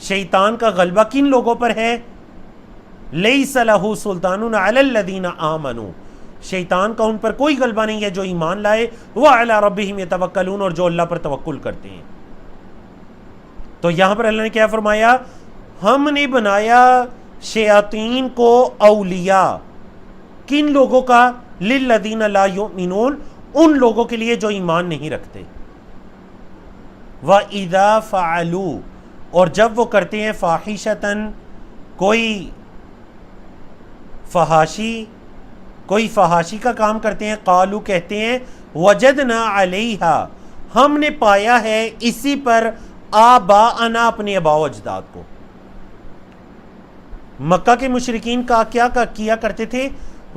شیطان کا غلبہ کن لوگوں پر ہے؟ لیس لہ سلطان علی الذین آمنوا، شیطان کا ان پر کوئی غلبہ نہیں ہے جو ایمان لائے، وعلی ربہم یتوکلون، اور جو اللہ پر توکل کرتے ہیں. تو یہاں پر اللہ نے کیا فرمایا؟ ہم نے بنایا شیاطین کو اولیاء. کن لوگوں کا؟ للذین لا یؤمنون، ان لوگوں کے لیے جو ایمان نہیں رکھتے. وَإِذَا فَعَلُوا، اور جب وہ کرتے ہیں فاحشتاً، کوئی فحاشی کا کام کرتے ہیں، قالو کہتے ہیں وجدنا علیہا، ہم نے پایا ہے اسی پر آباءنا، اپنے آباء و اجداد کو. مکہ کے مشرکین کا کیا کیا کرتے تھے؟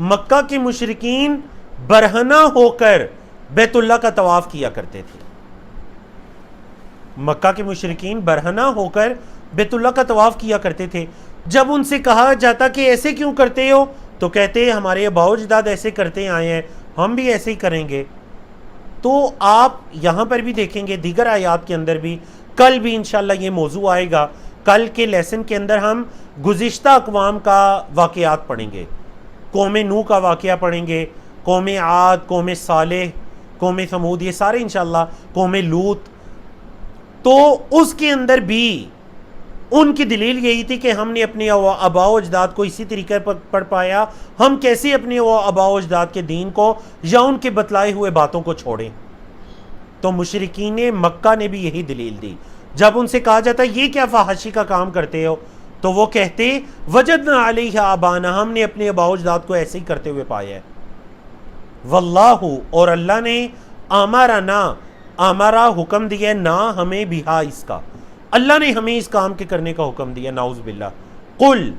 مکہ کے مشرکین برہنہ ہو کر بیت اللہ کا طواف کیا کرتے تھے. مکہ کے مشرکین برہنہ ہو کر بیت اللہ کا طواف کیا کرتے تھے. جب ان سے کہا جاتا کہ ایسے کیوں کرتے ہو، تو کہتے ہمارے آباء و اجداد ایسے کرتے آئے ہیں، ہم بھی ایسے ہی کریں گے. تو آپ یہاں پر بھی دیکھیں گے دیگر آیات کے اندر بھی، کل بھی انشاءاللہ یہ موضوع آئے گا. کل کے لیسن کے اندر ہم گزشتہ اقوام کا واقعات پڑھیں گے. قوم نوح کا واقعہ پڑھیں گے، قوم عاد، قوم صالح، قوم ثمود، یہ سارے انشاءاللہ، قوم لوط. تو اس کے اندر بھی ان کی دلیل یہی تھی کہ ہم نے اپنے آباء و اجداد کو اسی طریقے پر پڑھ پایا، ہم کیسے اپنے آباء و اجداد کے دین کو یا ان کے بتلائے ہوئے باتوں کو چھوڑیں. تو مشرکین مکہ نے بھی یہی دلیل دی. جب ان سے کہا جاتا یہ کیا فحاشی کا کام کرتے ہو، تو وہ کہتے وجدنا علیہ آبانا، ہم نے اپنے آباء و اجداد کو ایسے ہی کرتے ہوئے پایا ہے. واللہ، اور اللہ نے امارا حکم دیا نہ ہمیں بہا، اس کا، اللہ نے ہمیں اس کام کے کرنے کا حکم دیا، نعوذ باللہ. قل،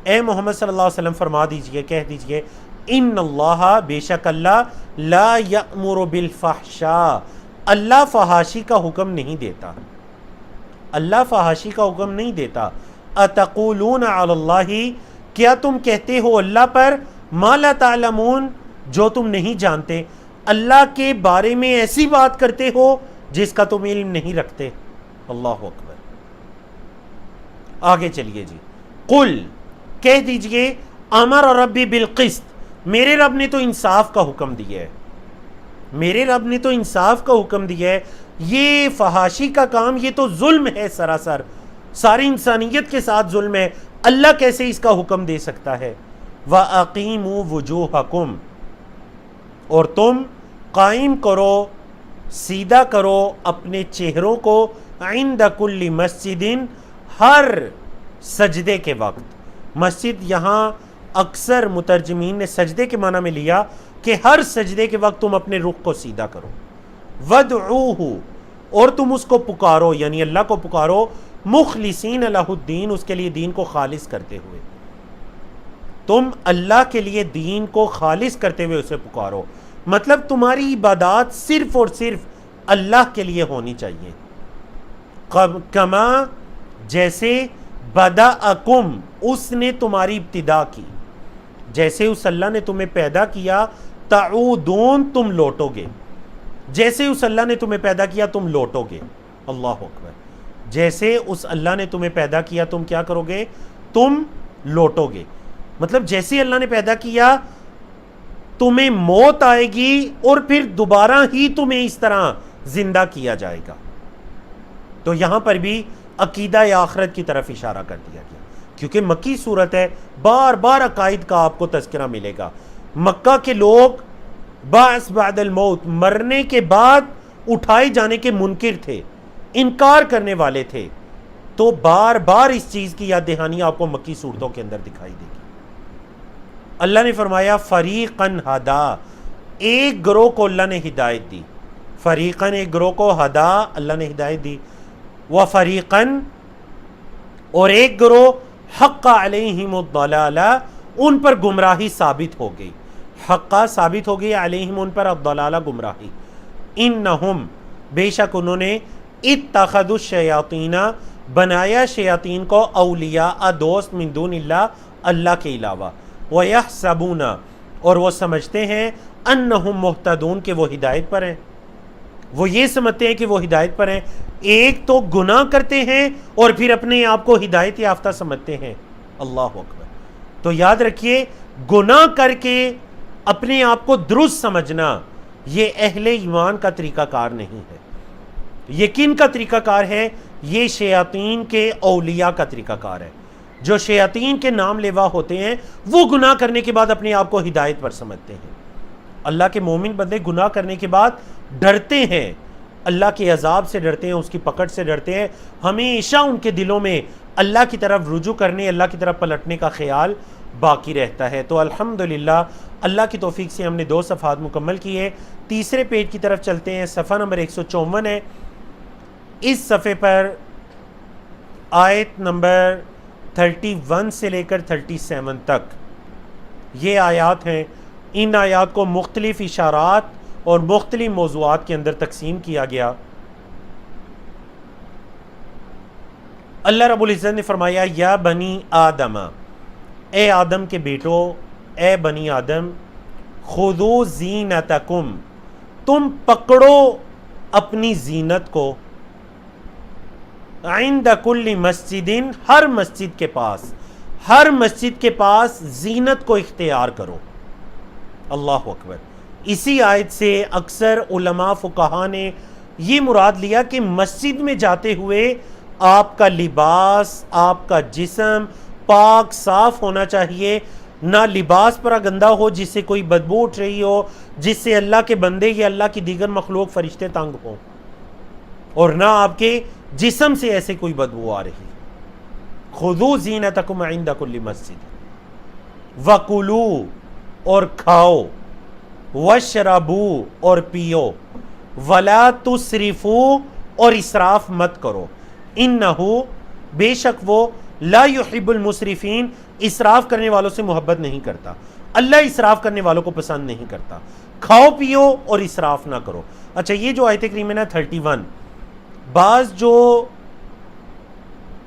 اے محمد صلی اللہ علیہ وسلم فرما دیجئے، کہہ دیجئے، ان اللہ، بے شک اللہ، لا یأمر بالفحشاء، اللہ فحاشی کا حکم نہیں دیتا، اللہ فحاشی کا حکم نہیں دیتا. اتقولون علی اللہ، کیا تم کہتے ہو اللہ پر، ما لا تعلمون، جو تم نہیں جانتے، اللہ کے بارے میں ایسی بات کرتے ہو جس کا تم علم نہیں رکھتے. اللہ اکبر. آگے چلیے جی. قل، کہہ دیجئے، امر ربی بالقسط، میرے رب نے تو انصاف کا حکم دیا ہے، میرے رب نے تو انصاف کا حکم دیا ہے. یہ فحاشی کا کام، یہ تو ظلم ہے سراسر، ساری انسانیت کے ساتھ ظلم ہے. اللہ کیسے اس کا حکم دے سکتا ہے؟ وَأَقِيمُوا وُجُوهَكُمْ، اور تم قائم کرو، سیدھا کرو اپنے چہروں کو، عند کل مسجد، ہر سجدے کے وقت. مسجد یہاں اکثر مترجمین نے سجدے کے معنی میں لیا کہ ہر سجدے کے وقت تم اپنے رخ کو سیدھا کرو. وَدْعُوهُ، اور تم اس کو پکارو، یعنی اللہ کو پکارو، مخلصین لہ الدین، اس کے لیے دین کو خالص کرتے ہوئے. تم اللہ کے لیے دین کو خالص کرتے ہوئے اسے پکارو، مطلب تمہاری عبادات صرف اور صرف اللہ کے لیے ہونی چاہیے. کما، جیسے، بدأکم، اس نے تمہاری ابتدا کی، جیسے اس اللہ نے تمہیں پیدا کیا، تعودون، تم لوٹو گے، جیسے اس اللہ نے تمہیں پیدا کیا تم لوٹو گے. اللہ اکبر. جیسے اس اللہ نے تمہیں پیدا کیا تم کیا کرو گے؟ تم لوٹو گے. مطلب جیسے اللہ نے پیدا کیا تمہیں موت آئے گی اور پھر دوبارہ ہی تمہیں اس طرح زندہ کیا جائے گا. تو یہاں پر بھی عقیدہ آخرت کی طرف اشارہ کر دیا گیا، کیونکہ مکی صورت ہے، بار بار عقائد کا آپ کو تذکرہ ملے گا. مکہ کے لوگ بعث بعد الموت، مرنے کے بعد اٹھائے جانے کے منکر تھے، انکار کرنے والے تھے. تو بار بار اس چیز کی یاد دہانی آپ کو مکی صورتوں کے اندر دکھائی دے گی. اللہ نے فرمایا فریقاً ہدا، ایک گروہ کو اللہ نے ہدایت دی. فریقاً، ایک گروہ کو، ہدا، اللہ نے ہدایت دی. وفریقاً، اور ایک گروہ، حق علیہم الضلالہ، ان پر گمراہی ثابت ہو گئی. حقہ ثابت ہو گئی، علیہم، ان پر، الضلالہ، گمراہی. انہم، بے شک انہوں نے، اتخذوا الشیاطین، بنایا شیاطین کو، اولیاء، دوست، من دون اللہ، اللہ کے علاوہ. وَيَحْسَبُونَ، اور وہ سمجھتے ہیں، انہم مہتدون کہ وہ ہدایت پر ہیں، وہ یہ سمجھتے ہیں کہ وہ ہدایت پر ہیں۔ ایک تو گناہ کرتے ہیں اور پھر اپنے آپ کو ہدایت یافتہ سمجھتے ہیں۔ اللہ اکبر۔ تو یاد رکھیے، گناہ کر کے اپنے آپ کو درست سمجھنا یہ اہل ایمان کا طریقہ کار نہیں ہے۔ یہ کن کا طریقہ کار ہے؟ یہ شیاطین کے اولیاء کا طریقہ کار ہے۔ جو شیاطین کے نام لیوا ہوتے ہیں وہ گناہ کرنے کے بعد اپنے آپ کو ہدایت پر سمجھتے ہیں۔ اللہ کے مومن بندے گناہ کرنے کے بعد ڈرتے ہیں، اللہ کے عذاب سے ڈرتے ہیں، اس کی پکڑ سے ڈرتے ہیں، ہمیشہ ان کے دلوں میں اللہ کی طرف رجوع کرنے، اللہ کی طرف پلٹنے کا خیال باقی رہتا ہے۔ تو الحمدللہ اللہ کی توفیق سے ہم نے 2 صفحات مکمل کیے۔ تیسرے پیج کی طرف چلتے ہیں، صفحہ نمبر 154 ہے۔ اس صفحے پر آیت نمبر 31 سے لے کر 37 تک یہ آیات ہیں۔ ان آیات کو مختلف اشارات اور مختلف موضوعات کے اندر تقسیم کیا گیا۔ اللہ رب العزت نے فرمایا، یا بنی آدم، اے آدم کے بیٹو، اے بنی آدم، خذو زینتکم، تم پکڑو اپنی زینت کو، عند کل مسجد، ہر مسجد کے پاس، ہر مسجد کے پاس زینت کو اختیار کرو۔ اللہ اکبر۔ اسی آیت سے اکثر علماء فقہا نے یہ مراد لیا کہ مسجد میں جاتے ہوئے آپ کا لباس، آپ کا جسم پاک صاف ہونا چاہیے، نہ لباس پر گندہ ہو جس سے کوئی بدبو اٹھ رہی ہو، جس سے اللہ کے بندے یا اللہ کی دیگر مخلوق فرشتے تنگ ہوں، اور نہ آپ کے جسم سے ایسے کوئی بدبو آ رہی۔ خذو زینتکم عند کل مسجد، وکلوا، اور کھاؤ، واشربوا، اور پیو، ولا تسرفوا، اور اسراف مت کرو، انہو، بے شک وہ، لا یحب المسرفین، اسراف کرنے والوں سے محبت نہیں کرتا۔ اللہ اسراف کرنے والوں کو پسند نہیں کرتا۔ کھاؤ پیو اور اسراف نہ کرو۔ اچھا، یہ جو آیت کریمہ ہے نا 31، بعض جو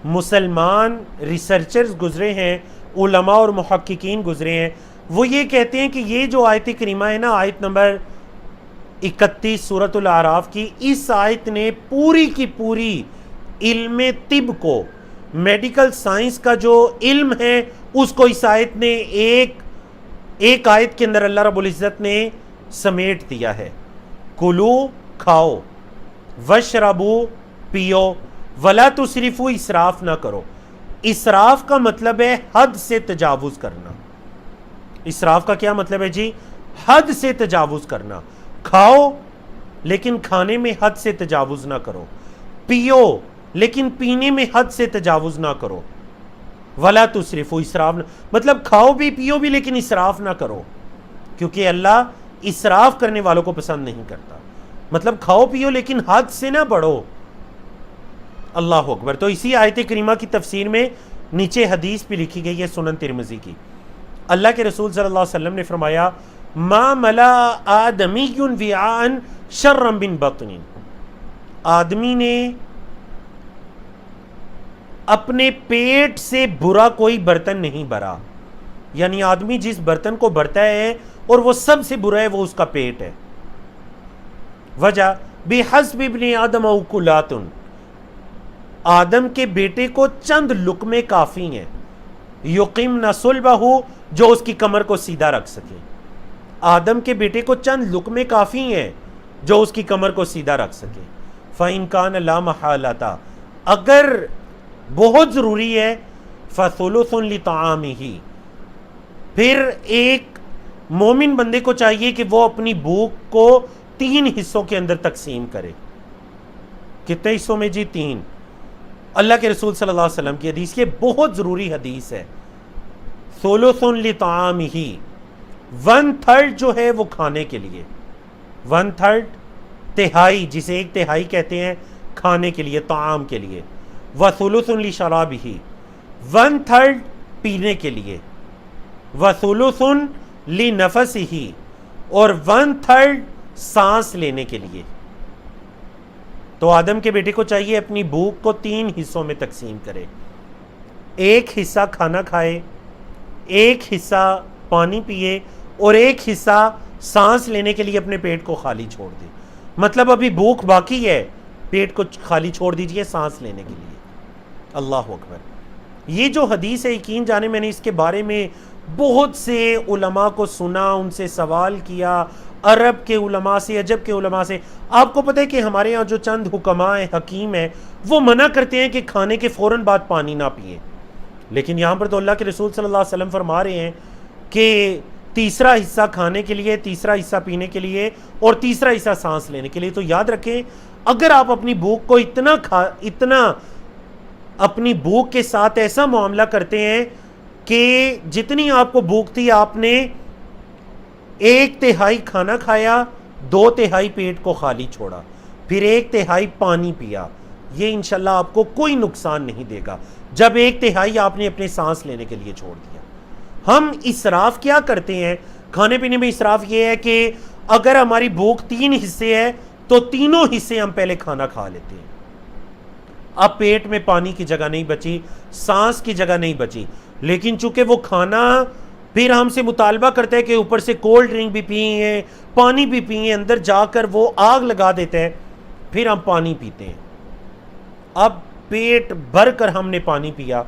مسلمان ریسرچرز گزرے ہیں، علماء اور محققین گزرے ہیں، وہ یہ کہتے ہیں کہ یہ جو آیت کریمہ ہے نا، آیت نمبر 31 سورۃ الاعراف کی، اس آیت نے پوری کی پوری علم طب کو، میڈیکل سائنس کا جو علم ہے، اس کو اس آیت نے ایک آیت کے اندر اللہ رب العزت نے سمیٹ دیا ہے۔ کلو، کھاؤ، وشربو، پیو، ولا تسرفو، اسراف نہ کرو۔ اسراف کا مطلب ہے حد سے تجاوز کرنا۔ اسراف کا کیا مطلب ہے جی؟ حد سے تجاوز کرنا۔ کھاؤ لیکن کھانے میں حد سے تجاوز نہ کرو، پیو لیکن پینے میں حد سے تجاوز نہ کرو، ولا تسرفو، اسراف نہ، مطلب کھاؤ بھی پیو بھی لیکن اسراف نہ کرو، کیونکہ اللہ اسراف کرنے والوں کو پسند نہیں کرتا۔ مطلب کھاؤ پیو لیکن حد سے نہ بڑھو۔ اللہ اکبر۔ تو اسی آیت کریمہ کی تفسیر میں نیچے حدیث بھی لکھی گئی ہے سنن ترمذی کی۔ اللہ کے رسول صلی اللہ علیہ وسلم نے فرمایا، ما ملا آدمی وعاء شرا من بطن، آدمی نے اپنے پیٹ سے برا کوئی برتن نہیں بھرا، یعنی آدمی جس برتن کو بھرتا ہے اور وہ سب سے برا ہے وہ اس کا پیٹ ہے۔ وجہ، بحسب ابن آدم اکلات، آدم کے بیٹے کو چند لقمے کافی ہیں، یقیمن صلبہ، جو اس کی کمر کو سیدھا رکھ سکے۔ آدم کے بیٹے کو چند لقمے کافی ہیں جو اس کی کمر کو سیدھا رکھ سکے۔ فَإِن كَانَ لَا مَحَالَةَ، اگر بہت ضروری ہے، فَثُلُثٌ لِطَعَامِهِ، پھر ایک مومن بندے کو چاہیے کہ وہ اپنی بھوک کو 3 حصوں کے اندر تقسیم کرے۔ کتنے حصوں میں جی؟ 3۔ اللہ کے رسول صلی اللہ علیہ وسلم کی حدیث، یہ بہت ضروری حدیث ہے۔ ثُلُثٌ لِطَعَامِهِ، 1/3 جو ہے وہ کھانے کے لیے، 1/3 تہائی، جسے 1/3 کہتے ہیں کھانے کے لیے، طعام کے لیے۔ وَثُلُثٌ لِشَرَابِهِ، 1/3 پینے کے لیے۔ وَثُلُثٌ لِنَفَسِهِ، اور 1/3 سانس لینے کے لیے۔ تو آدم کے بیٹے کو چاہیے اپنی بھوک کو 3 حصوں میں تقسیم کرے، 1 حصہ کھانا کھائے، 1 حصہ پانی پیے، اور 1 حصہ سانس لینے کے لیے اپنے پیٹ کو خالی چھوڑ دیں. مطلب ابھی بھوک باقی ہے, پیٹ کو خالی چھوڑ دیجئے سانس لینے کے لیے. اللہ اکبر. یہ جو حدیث ہے یقین جانے میں نے اس کے بارے میں بہت سے علماء کو سنا, ان سے سوال کیا, عرب کے علماء سے, عجب کے علماء سے. آپ کو پتہ ہے کہ ہمارے ہاں جو چند حکماء ہیں, حکیم ہیں, وہ منع کرتے ہیں کہ کھانے کے فوراً بعد پانی نہ پئیں, لیکن یہاں پر تو اللہ کے رسول صلی اللہ علیہ وسلم فرما رہے ہیں کہ تیسرا حصہ کھانے کے لیے, تیسرا حصہ پینے کے لیے, اور تیسرا حصہ سانس لینے کے لیے. تو یاد رکھیں اگر آپ اپنی بھوک کو اتنا اپنی بھوک کے ساتھ ایسا معاملہ کرتے ہیں کہ جتنی آپ کو بھوک تھی آپ نے 1/3 کھانا کھایا, 2/3 پیٹ کو خالی چھوڑا, پھر 1/3 پانی پیا, یہ انشاءاللہ آپ کو کوئی نقصان نہیں دے گا جب 1/3 آپ نے اپنے سانس لینے کے لیے چھوڑ دیا. ہم اسراف کیا کرتے ہیں کھانے پینے میں؟ اسراف یہ ہے کہ اگر ہماری بھوک 3 حصے ہے تو تینوں حصے ہم پہلے کھانا کھا لیتے ہیں. اب پیٹ میں پانی کی جگہ نہیں بچی, سانس کی جگہ نہیں بچی, لیکن چونکہ وہ کھانا پھر ہم سے مطالبہ کرتا ہے کہ اوپر سے کولڈ ڈرنک بھی پئیں, پانی بھی پئیں, اندر جا کر وہ آگ لگا دیتے ہیں, پھر ہم پانی پیتے ہیں. اب پیٹ بھر کر ہم نے پانی پیا,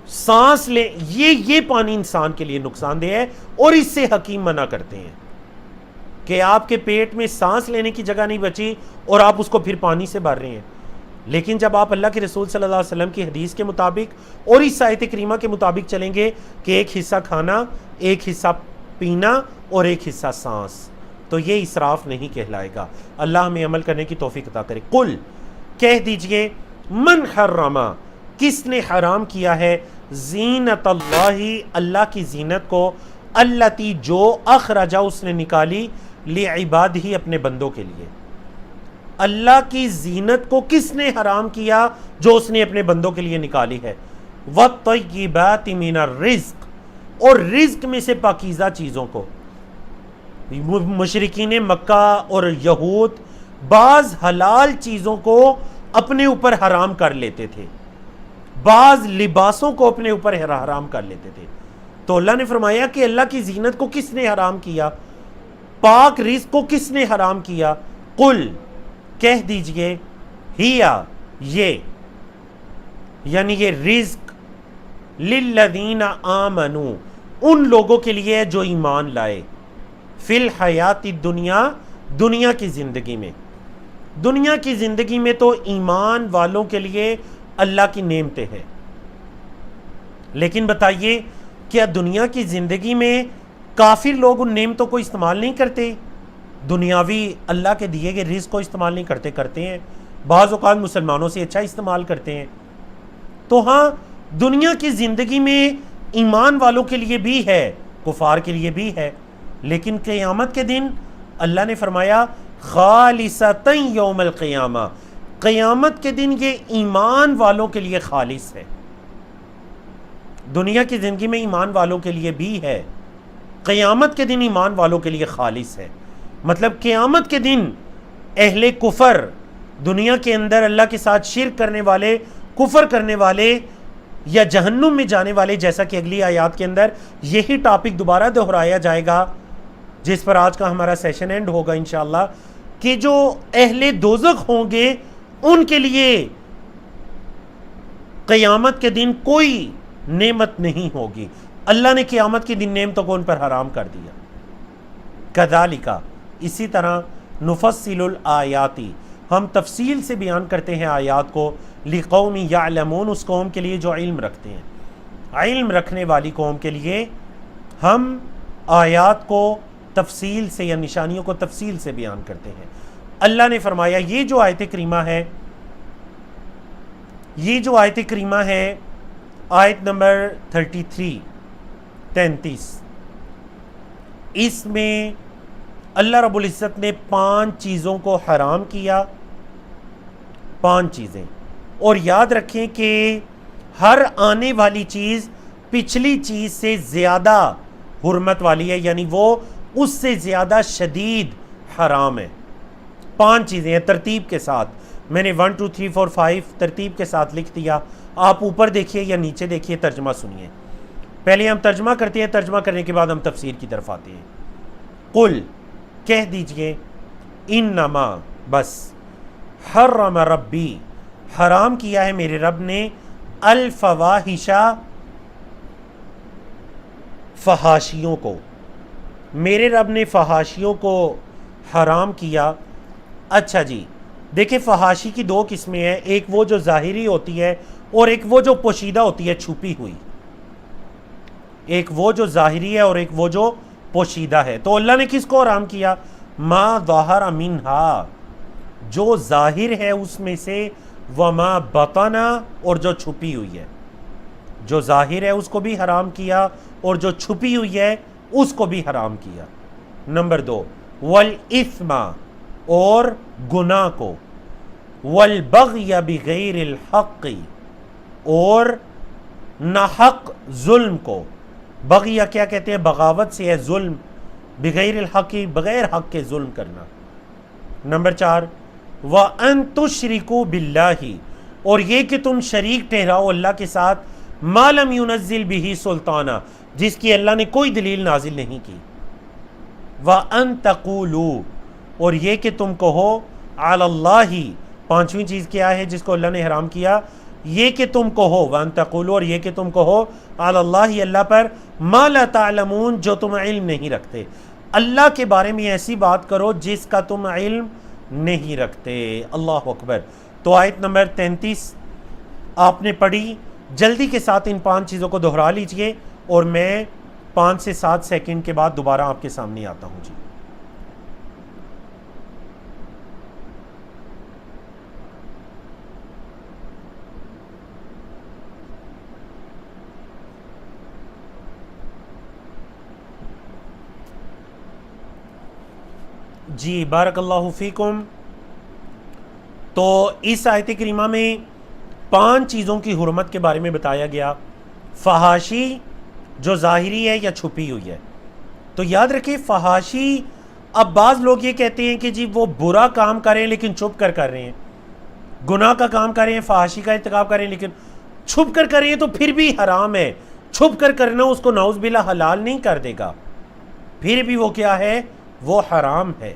سانس لے, یہ پانی انسان کے لیے نقصان دہ ہے, اور اس سے حکیم منع کرتے ہیں کہ آپ کے پیٹ میں سانس لینے کی جگہ نہیں بچی اور آپ اس کو پھر پانی سے بھر رہے ہیں. لیکن جب آپ اللہ کے رسول صلی اللہ علیہ وسلم کی حدیث کے مطابق اور اس آیت کریمہ کے مطابق چلیں گے کہ ایک حصہ کھانا, ایک حصہ پینا اور ایک حصہ سانس, تو یہ اسراف نہیں کہلائے گا. اللہ ہمیں عمل کرنے کی توفیق عطا کرے. قل, کہہ دیجئے, من حرما, کس نے حرام کیا ہے, زینت اللہ, اللہ کی زینت کو, التی, جو, اخرجا, اس نے نکالی, لعبادہ, اپنے بندوں کے لیے. اللہ کی زینت کو کس نے حرام کیا؟ جو اس نے اپنے بندوں کے لیے نکالی ہے. وَالطَّيِّبَاتِ مِنَ الرِّزْقِ, اور رزق میں سے پاکیزہ چیزوں کو. مشرکین مکہ اور یہود بعض حلال چیزوں کو اپنے اوپر حرام کر لیتے تھے, بعض لباسوں کو اپنے اوپر حرام کر لیتے تھے. تو اللہ نے فرمایا کہ اللہ کی زینت کو کس نے حرام کیا, پاک رزق کو کس نے حرام کیا؟ قل, کہہ دیجئے, ہیا, یہ, یعنی یہ رزق, للذین آمنوا, ان لوگوں کے لیے جو ایمان لائے, فی الحیات الدنیا, دنیا کی زندگی میں. دنیا کی زندگی میں تو ایمان والوں کے لیے اللہ کی نعمتیں ہیں, لیکن بتائیے کیا دنیا کی زندگی میں کافر لوگ ان نعمتوں کو استعمال نہیں کرتے؟ دنیاوی اللہ کے دیے گئے رزق کو استعمال نہیں کرتے؟ کرتے ہیں, بعض اوقات مسلمانوں سے اچھا استعمال کرتے ہیں. تو ہاں, دنیا کی زندگی میں ایمان والوں کے لیے بھی ہے, کفار کے لیے بھی ہے, لیکن قیامت کے دن اللہ نے فرمایا خالصۃ یوم القیامہ, قیامت کے دن یہ ایمان والوں کے لیے خالص ہے. دنیا کی زندگی میں ایمان والوں کے لیے بھی ہے, قیامت کے دن ایمان والوں کے لیے خالص ہے. مطلب قیامت کے دن اہل کفر, دنیا کے اندر اللہ کے ساتھ شرک کرنے والے, کفر کرنے والے, یا جہنم میں جانے والے, جیسا کہ اگلی آیات کے اندر یہی ٹاپک دوبارہ دہرایا جائے گا جس پر آج کا ہمارا سیشن اینڈ ہوگا انشاءاللہ, کہ جو اہل دوزخ ہوں گے ان کے لیے قیامت کے دن کوئی نعمت نہیں ہوگی. اللہ نے قیامت کے دن نعمتوں کو ان پر حرام کر دیا. کذالک, اسی طرح, نفصل الآیات, ہم تفصیل سے بیان کرتے ہیں آیات کو, لقوم یعلمون, اس قوم کے لیے جو علم رکھتے ہیں, علم رکھنے والی قوم کے لیے ہم آیات کو تفصیل سے, یا نشانیوں کو تفصیل سے بیان کرتے ہیں. اللہ نے فرمایا یہ جو آیت کریمہ ہے, یہ جو آیت کریمہ ہے, آیت نمبر 33, اس میں اللہ رب العزت نے 5 چیزوں کو حرام کیا, 5 چیزیں. اور یاد رکھیں کہ ہر آنے والی چیز پچھلی چیز سے زیادہ حرمت والی ہے, یعنی وہ اس سے زیادہ شدید حرام ہے. 5 چیزیں ہیں ترتیب کے ساتھ, میں نے 1 2 3 4 5 ترتیب کے ساتھ لکھ دیا. آپ اوپر دیکھیے یا نیچے دیکھیے, ترجمہ سنیے. پہلے ہم ترجمہ کرتے ہیں, ترجمہ کرنے کے بعد ہم تفسیر کی طرف آتے ہیں. قل, کہہ دیجئے انما بس حرم ربی حرام کیا ہے میرے رب نے الفواحش فحاشیوں کو، میرے رب نے فحاشیوں کو حرام کیا۔ اچھا جی دیکھیں فحاشی کی دو قسمیں ہیں، ایک وہ جو ظاہری ہوتی ہے اور ایک وہ جو پوشیدہ ہوتی ہے چھپی ہوئی، ایک وہ جو ظاہری ہے اور ایک وہ جو پوشیدہ ہے۔ تو اللہ نے کس کو حرام کیا؟ ما ظہر منہا جو ظاہر ہے اس میں سے، وما بطنا اور جو چھپی ہوئی ہے، جو ظاہر ہے اس کو بھی حرام کیا اور جو چھپی ہوئی ہے اس کو بھی حرام کیا۔ نمبر 2 والاثم اور گناہ کو، والبغی بغیر الحق اور ناحق ظلم کو۔ بغیہ کیا کہتے ہیں؟ بغاوت سے ہے، ظلم، بغیر الحق بغیر حق کے ظلم کرنا۔ نمبر 4 وَأَن تُشْرِكُوا بِاللَّهِ اور یہ کہ تم شریک ٹھہراؤ اللہ کے ساتھ، مَا لَمْ يُنَزِّلْ بِهِ سُلطانًا جس کی اللہ نے کوئی دلیل نازل نہیں کی۔ وَأَن تَقُولُوا اور یہ کہ تم کہو عَلَى اللَّهِ پانچویں چیز کیا ہے جس کو اللہ نے حرام کیا؟ یہ کہ تم کہو، وَأَن تَقُولُوا اور یہ کہ تم کہو عَلَى اللَّهِ اللہ پر، مَا لَا تَعْلَمُونَ جو تم علم نہیں رکھتے، اللہ کے بارے میں ایسی بات کرو جس کا تم علم نہیں رکھتے۔ اللہ اکبر۔ تو آیت نمبر 33 آپ نے پڑھی، جلدی کے ساتھ ان 5 چیزوں کو دہرا لیجئے اور میں 5 سے 7 سیکنڈ کے بعد دوبارہ آپ کے سامنے آتا ہوں جی۔ جی بارک اللہ فیکم۔ تو اس آیت کریمہ میں 5 چیزوں کی حرمت کے بارے میں بتایا گیا، فحاشی جو ظاہری ہے یا چھپی ہوئی ہے۔ تو یاد رکھیں فحاشی، اب بعض لوگ یہ کہتے ہیں کہ جی وہ برا کام کریں لیکن چھپ کر کر رہے ہیں، گناہ کا کام کریں ہیں، فحاشی کا ارتکاب کریں لیکن چھپ کر کریں تو پھر بھی حرام ہے۔ چھپ کر کرنا اس کو نعوذ باللہ حلال نہیں کر دے گا، پھر بھی وہ کیا ہے؟ وہ حرام ہے۔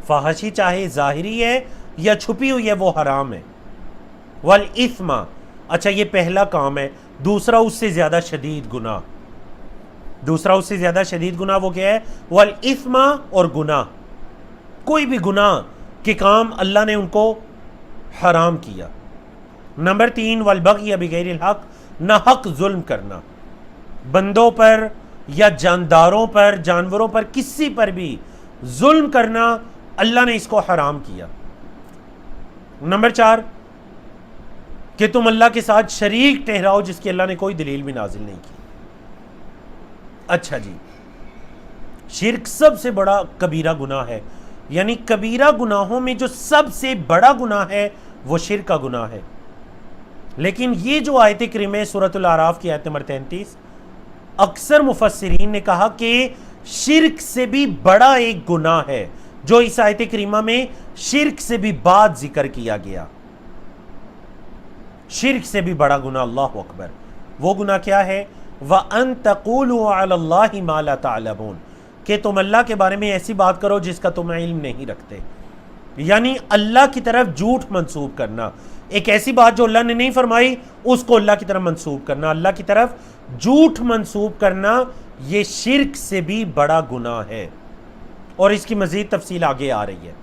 فحاشی چاہے ظاہری ہے یا چھپی ہوئی ہے وہ حرام ہے۔ والاثم اچھا یہ پہلا کام ہے، دوسرا اس سے زیادہ شدید گناہ، دوسرا اس سے زیادہ شدید گناہ وہ کیا ہے؟ والاثم اور گناہ، کوئی بھی گناہ کے کام اللہ نے ان کو حرام کیا۔ نمبر 3 والبغی بغیر الحق نہ حق ظلم کرنا، بندوں پر یا جانداروں پر، جانوروں پر، کسی پر بھی ظلم کرنا اللہ نے اس کو حرام کیا۔ نمبر 4 کہ تم اللہ کے ساتھ شریک ٹھہراؤ جس کی اللہ نے کوئی دلیل بھی نازل نہیں کی۔ اچھا جی شرک سب سے بڑا کبیرہ گناہ ہے، یعنی کبیرہ گناہوں میں جو سب سے بڑا گناہ ہے وہ شرک کا گناہ ہے۔ لیکن یہ جو آیت کریمہ ہے سورۃ الاعراف کی آیت نمبر 33، اکثر مفسرین نے کہا کہ شرک سے بھی بڑا ایک گناہ ہے جو اس آیت کریمہ میں شرک سے بھی بعد ذکر کیا گیا، شرک سے بھی بڑا گناہ۔ اللہ اکبر۔ وہ گناہ کیا ہے؟ وَأَن تَقُولُوا عَلَى اللَّهِ مَا لَا تَعْلَمُونَ کہ تم اللہ کے بارے میں ایسی بات کرو جس کا تم علم نہیں رکھتے، یعنی اللہ کی طرف جھوٹ منسوب کرنا، ایک ایسی بات جو اللہ نے نہیں فرمائی اس کو اللہ کی طرف منسوب کرنا، اللہ کی طرف جھوٹ منسوب کرنا، یہ شرک سے بھی بڑا گناہ ہے۔ اور اس کی مزید تفصیل آگے آ رہی ہے۔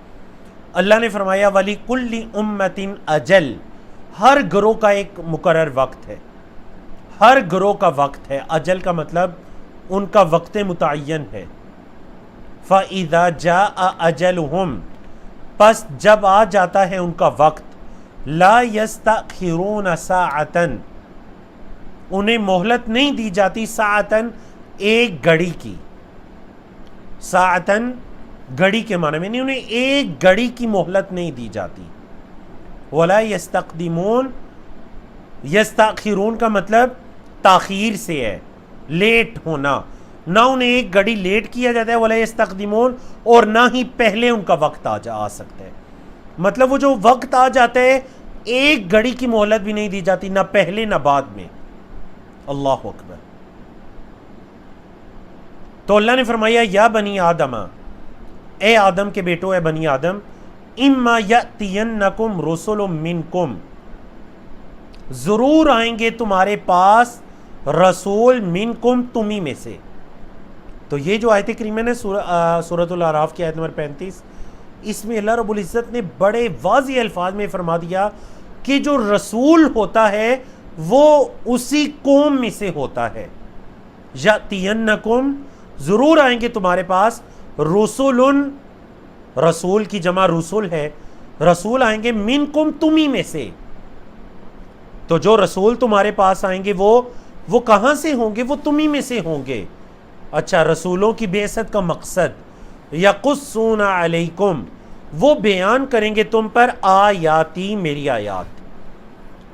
اللہ نے فرمایا وَلِكُلِّ أُمَّةٍ أَجَلٌ ہر گروہ کا ایک مقرر وقت ہے، ہر گروہ کا وقت ہے، اجل کا مطلب ان کا وقت متعین ہے۔ فَإِذَا جَاءَ أَجَلُهُمْ پس جب آ جاتا ہے ان کا وقت، لَا يَسْتَأْخِرُونَ سَاعَةً انہیں مہلت نہیں دی جاتی، ساعتن ایک گھڑی کی، ساعتن گھڑی کے معنی میں نہیں، انہیں ایک گھڑی کی مہلت نہیں دی جاتی۔ وَلَا يَسْتَقْدِمُونَ یستاخرون کا مطلب تاخیر سے ہے، لیٹ ہونا، نہ انہیں ایک گھڑی لیٹ کیا جاتا ہے، ولا یستقدمون اور نہ ہی پہلے ان کا وقت آ سکتا ہے، مطلب وہ جو وقت آ جاتا ہے ایک گھڑی کی مہلت بھی نہیں دی جاتی، نہ پہلے نہ بعد میں۔ اللہ اکبر۔ تو اللہ نے فرمایا یا بنی آدم اے آدم کے بیٹو، اے بنی آدم، اما یأتینکم رسل منکم، ضرور آئیں گے تمہارے پاس رسول منکم، تمہیں میں سے. تو یہ جو آیت کریمہ ہے سورۃ الاعراف کی آیت نمبر 35، اس میں اللہ رب العزت نے بڑے واضح الفاظ میں فرما دیا کہ جو رسول ہوتا ہے وہ اسی قوم میں سے ہوتا ہے. یأتینکم، ضرور آئیں گے تمہارے پاس، رسول، رسول کی جمع رسول ہے، رسول آئیں گے منکم، تمہیں میں سے. تو جو رسول تمہارے پاس آئیں گے وہ کہاں سے ہوں گے؟ وہ تمہیں میں سے ہوں گے. اچھا، رسولوں کی بعثت کا مقصد یقصون علیکم، وہ بیان کریں گے تم پر آیاتی، میری آیات.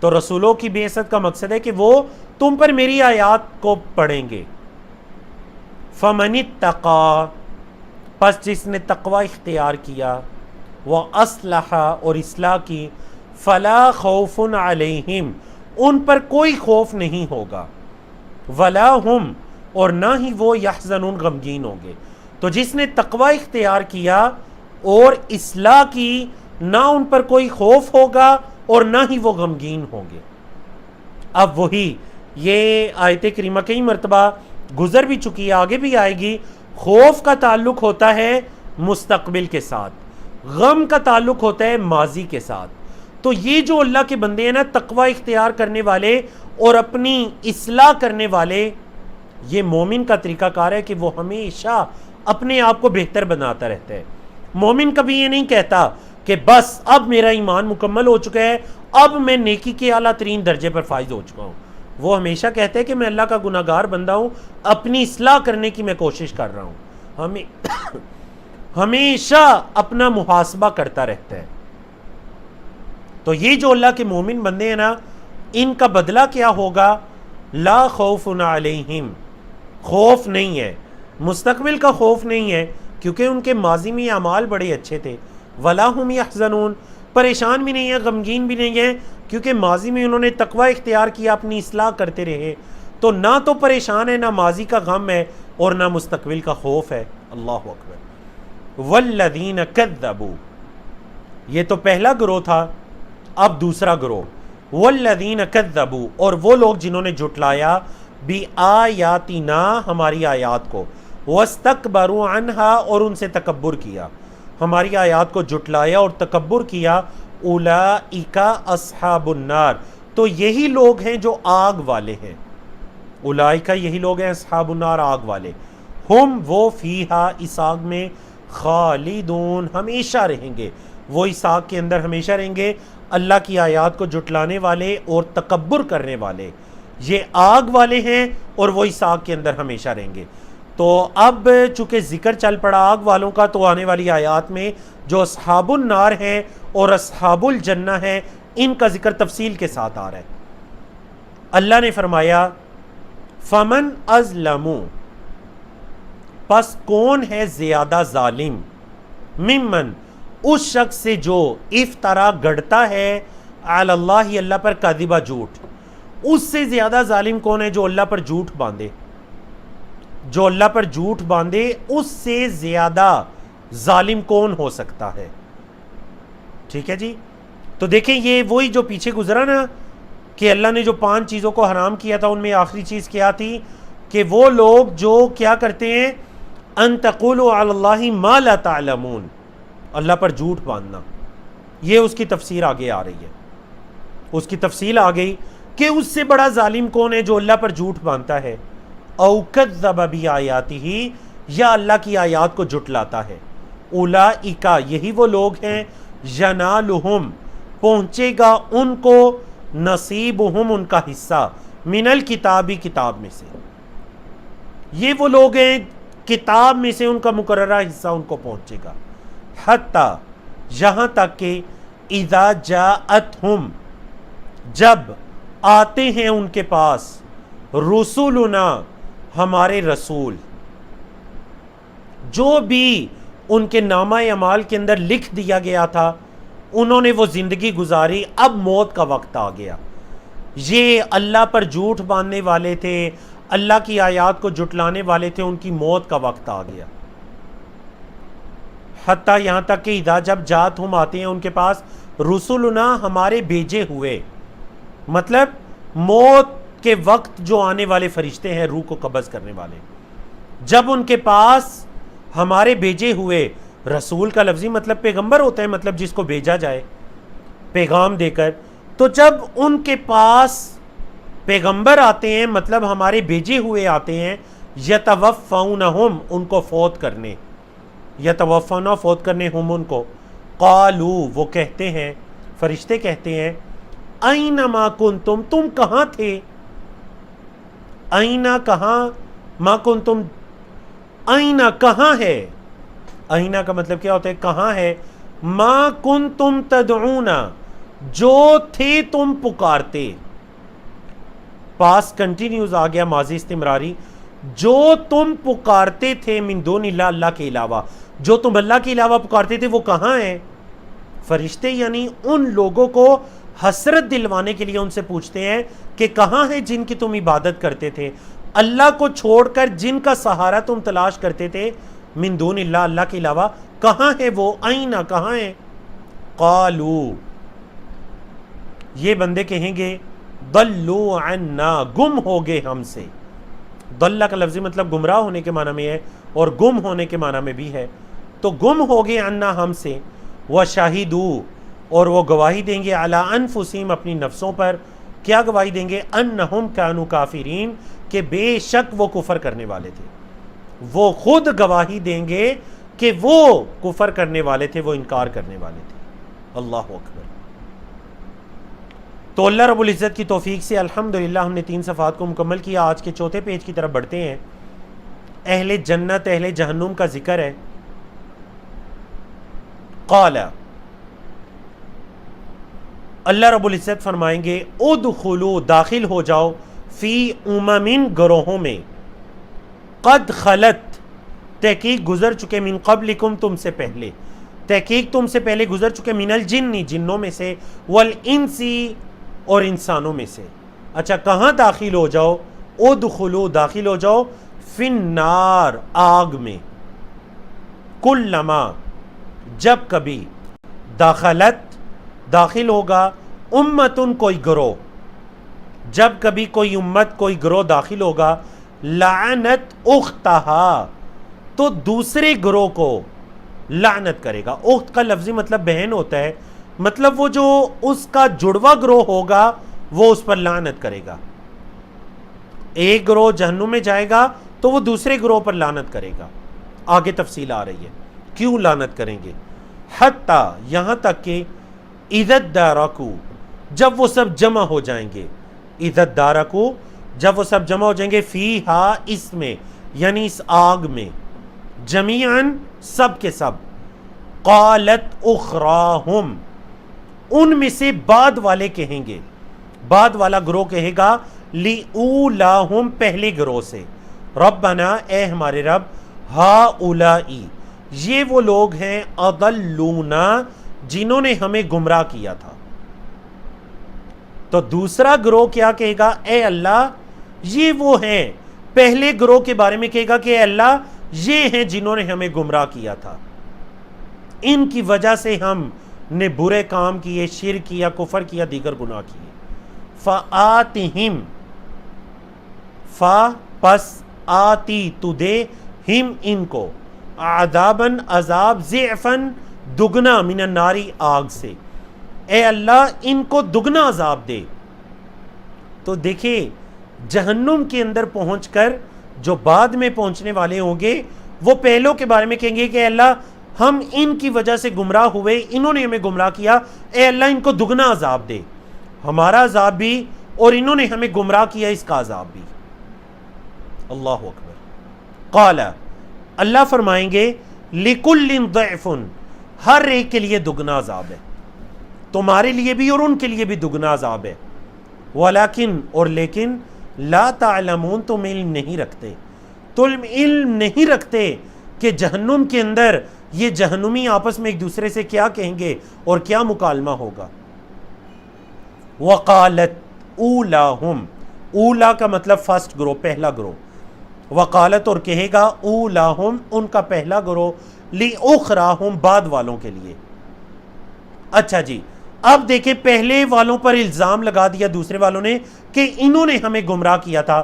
تو رسولوں کی بعثت کا مقصد ہے کہ وہ تم پر میری آیات کو پڑھیں گے. فمن اتقی، پس جس نے تقوی اختیار کیا، واصلح، اور اصلاح کی، فلا خوف علیہم، ان پر کوئی خوف نہیں ہوگا، ولا ہم، اور نہ ہی وہ یحزنون، غمگین ہوں گے. تو جس نے تقوی اختیار کیا اور اصلاح کی، نہ ان پر کوئی خوف ہوگا اور نہ ہی وہ غمگین ہوں گے. اب وہی یہ آیت کریمہ کئی مرتبہ گزر بھی چکی ہے، آگے بھی آئے گی. خوف کا تعلق ہوتا ہے مستقبل کے ساتھ، غم کا تعلق ہوتا ہے ماضی کے ساتھ. تو یہ جو اللہ کے بندے ہیں نا، تقوی اختیار کرنے والے اور اپنی اصلاح کرنے والے، یہ مومن کا طریقہ کار ہے کہ وہ ہمیشہ اپنے آپ کو بہتر بناتا رہتا ہے. مومن کبھی یہ نہیں کہتا کہ بس اب میرا ایمان مکمل ہو چکا ہے، اب میں نیکی کے اعلیٰ ترین درجے پر فائز ہو چکا ہوں. وہ ہمیشہ کہتے ہیں کہ میں اللہ کا گناہ گار بندہ ہوں، اپنی اصلاح کرنے کی میں کوشش کر رہا ہوں. ہمیشہ اپنا محاسبہ کرتا رہتا ہے. تو یہ جو اللہ کے مومن بندے ہیں نا، ان کا بدلہ کیا ہوگا؟ لا خوف علیہم، خوف نہیں ہے، مستقبل کا خوف نہیں ہے، کیونکہ ان کے ماضی میں اعمال بڑے اچھے تھے. ولا ہم یحزنون، پریشان بھی نہیں ہے، غمگین بھی نہیں ہے، کیونکہ ماضی میں انہوں نے تقوی اختیار کیا، اپنی اصلاح کرتے رہے. تو نہ تو پریشان ہے، نہ ماضی کا غم ہے، اور نہ مستقبل کا خوف ہے. اللہ اکبر. والذین کذبوا، یہ تو پہلا گروہ تھا، اب دوسرا گروہ. والذین کذبوا، اور وہ لوگ جنہوں نے جھٹلایا، بآیاتنا، ہماری آیات کو، واستکبروا عنہا، اور ان سے تکبر کیا، ہماری آیات کو جھٹلایا اور تکبر کیا. اولئک اصحاب النار، تو یہی لوگ ہیں جو آگ والے ہیں. اولئک، یہی لوگ ہیں اصحاب النار، آگ والے. ہم، وہ، فیہا، اس آگ میں، خالدون، ہمیشہ رہیں گے. وہ اس آگ کے اندر ہمیشہ رہیں گے. اللہ کی آیات کو جھٹلانے والے اور تکبر کرنے والے یہ آگ والے ہیں، اور وہ اس آگ کے اندر ہمیشہ رہیں گے. تو اب چونکہ ذکر چل پڑا آگ والوں کا، تو آنے والی آیات میں جو اصحاب النار ہیں اور اصحاب الجنہ ہیں، ان کا ذکر تفصیل کے ساتھ آ رہا ہے. اللہ نے فرمایا فمن ازلم، پس کون ہے زیادہ ظالم، ممن، اس شخص سے جو افترا گڑتا ہے علی اللہ، اللہ پر کاذبہ، جھوٹ. اس سے زیادہ ظالم کون ہے جو اللہ پر جھوٹ باندھے؟ جو اللہ پر جھوٹ باندھے، اس سے زیادہ ظالم کون ہو سکتا ہے؟ ٹھیک ہے جی. تو دیکھیں یہ وہی جو پیچھے گزرا نا کہ اللہ نے جو 5 چیزوں کو حرام کیا تھا، ان میں آخری چیز کیا تھی کہ وہ لوگ جو کیا کرتے ہیں، ان تقولوا علی اللہ ما لا تعلمون، اللہ پر جھوٹ باندھنا. یہ اس کی تفسیر آگے آ رہی ہے. اس کی تفصیل آ گئی کہ اس سے بڑا ظالم کون ہے جو اللہ پر جھوٹ باندھتا ہے. او کذب بآیاتہ، یا اللہ کی آیات کو جھٹلاتا ہے. اولئک، یہی وہ لوگ ہیں، ینالہم، پہنچے گا ان کو، نصیبہم، ان کا حصہ، من الکتابی، کتاب میں سے. یہ وہ لوگ ہیں کتاب میں سے ان کا مقررہ حصہ ان کو پہنچے گا. حتیٰ، یہاں تک کہ اذا جاءتہم، جب آتے ہیں ان کے پاس، رسولنا، ہمارے رسول، جو بھی ان کے نامہ اعمال کے اندر لکھ دیا گیا تھا، انہوں نے وہ زندگی گزاری، اب موت کا وقت آ گیا. یہ اللہ پر جھوٹ باندھنے والے تھے، اللہ کی آیات کو جھٹلانے والے تھے، ان کی موت کا وقت آ گیا. حتیٰ یہاں تک کہ اذا جب جات ہم آتے ہیں ان کے پاس رسولنا ہمارے بھیجے ہوئے، مطلب موت کے وقت جو آنے والے فرشتے ہیں روح کو قبض کرنے والے، جب ان کے پاس ہمارے بھیجے ہوئے، رسول کا لفظی مطلب پیغمبر ہوتا ہے، مطلب جس کو بھیجا جائے پیغام دے کر، تو جب ان کے پاس پیغمبر آتے ہیں مطلب ہمارے بھیجے ہوئے آتے ہیں، یتوفونہم ان کو فوت کرنے، یتوفونا فوت کرنے ہم ان کو، قالو وہ کہتے ہیں، فرشتے کہتے ہیں، اینما کنتم تم کہاں تھے، اینا کہاں، ما کنتم اینا کہاں ہے، اینا کا مطلب کیا ہوتا ہے کہاں ہے، ما کنتم تدعون جو تھے تم پکارتے، پاس کنٹینیوز آ گیا ماضی استمراری، جو تم پکارتے تھے من دون اللہ اللہ کے علاوہ، جو تم اللہ کے علاوہ پکارتے تھے وہ کہاں ہیں، فرشتے یعنی ان لوگوں کو حسرت دلوانے کے لیے ان سے پوچھتے ہیں کہ کہاں ہے جن کی تم عبادت کرتے تھے، اللہ کو چھوڑ کر جن کا سہارا تم تلاش کرتے تھے من دون اللہ اللہ کے علاوہ، کہاں ہے وہ، اینا کہاں ہے، قالو یہ بندے کہیں گے ضلوا عنا گم ہو گئے ہم سے، ضلع کا لفظی مطلب گمراہ ہونے کے معنی میں ہے اور گم ہونے کے معنی میں بھی ہے، تو گم ہو گئے عنا ہم سے، وشہدوا اور وہ گواہی دیں گے علی انفسہم اپنی نفسوں پر، کیا گواہی دیں گے، انہم کانوا کافرین کہ بے شک وہ کفر کرنے والے تھے، وہ خود گواہی دیں گے کہ وہ کفر کرنے والے تھے، وہ انکار کرنے والے تھے۔ اللہ اکبر۔ تو اللہ رب العزت کی توفیق سے الحمدللہ ہم نے 3 صفحات کو مکمل کیا۔ آج کے چوتھے پیج کی طرف بڑھتے ہیں۔ اہل جنت اہل جہنم کا ذکر ہے۔ قال اللہ رب العزت فرمائیں گے ادخلوا داخل ہو جاؤ فی امم گروہوں میں، قد خلت تحقیق گزر چکے، من قبلکم تم سے پہلے، تحقیق تم سے پہلے گزر چکے، من الجن جنوں میں سے، والانسی اور انسانوں میں سے۔ اچھا کہاں داخل ہو جاؤ، ادخلوا داخل ہو جاؤ فی النار آگ میں، کلما جب کبھی، داخلت داخل ہوگا، امتن کوئی گروہ، جب کبھی کوئی امت کوئی گروہ داخل ہوگا، لعنت اختہا تو دوسرے گروہ کو لعنت کرے گا۔ اخت کا لفظی مطلب بہن ہوتا ہے، مطلب وہ جو اس کا جڑوا گروہ ہوگا وہ اس پر لعنت کرے گا۔ ایک گروہ جہنم میں جائے گا تو وہ دوسرے گروہ پر لعنت کرے گا۔ آگے تفصیل آ رہی ہے کیوں لعنت کریں گے، حتیٰ یہاں تک کہ اذا ادارکو جب وہ سب جمع ہو جائیں گے، اذا ادارکو جب وہ سب جمع ہو جائیں گے، فیہا اس میں یعنی اس آگ میں، جمیعاً سب کے سب، قالت اخراہم ان میں سے بعد والے کہیں گے، بعد والا گروہ کہے گا، لِأُولَاهُمْ پہلے گروہ سے، ربنا اے ہمارے رب، ہَؤُلَاءِ یہ وہ لوگ ہیں، اضلونا جنہوں نے ہمیں گمراہ کیا تھا۔ تو دوسرا گروہ کیا کہے گا، اے اللہ یہ وہ ہیں، پہلے گروہ کے بارے میں کہے گا کہ اے اللہ یہ ہیں جنہوں نے ہمیں گمراہ کیا تھا، ان کی وجہ سے ہم نے برے کام کیے، شرک کیا، کفر کیا، دیگر گناہ کیے۔ فآتہم پس آتی تو دے ہم ان کو، عذاباً عذاب، ضعفاً دگنا، من الناری آگ سے، اے اللہ ان کو دگنا عذاب دے۔ تو دیکھیں جہنم کے اندر پہنچ کر جو بعد میں پہنچنے والے ہوں گے وہ پہلوں کے بارے میں کہیں گے کہ اے اللہ ہم ان کی وجہ سے گمراہ ہوئے، انہوں نے ہمیں گمراہ کیا، اے اللہ ان کو دگنا عذاب دے، ہمارا عذاب بھی اور انہوں نے ہمیں گمراہ کیا اس کا عذاب بھی۔ اللہ اکبر۔ قال اللہ فرمائیں گے لِكُلٍّ ضِعْفٌ ہر ایک کے لیے دگنا عذاب ہے، تمہارے لیے بھی اور ان کے لیے بھی دگنا عذاب ہے، ولیکن اور لیکن لا تعلمون تم علم نہیں رکھتے، تم علم نہیں رکھتے کہ جہنم کے اندر یہ جہنمی آپس میں ایک دوسرے سے کیا کہیں گے اور کیا مکالمہ ہوگا۔ وقالت اولاہم، اولا کا مطلب فرسٹ گروہ، پہلا گروہ، وقالت اور کہے گا اولاہم ان کا پہلا گروہ، لِأُخْرَاهُمْ بعد والوں کے لیے. اچھا جی، اب دیکھیں پہلے والوں پر الزام لگا دیا دوسرے والوں نے کہ انہوں نے ہمیں گمراہ کیا تھا،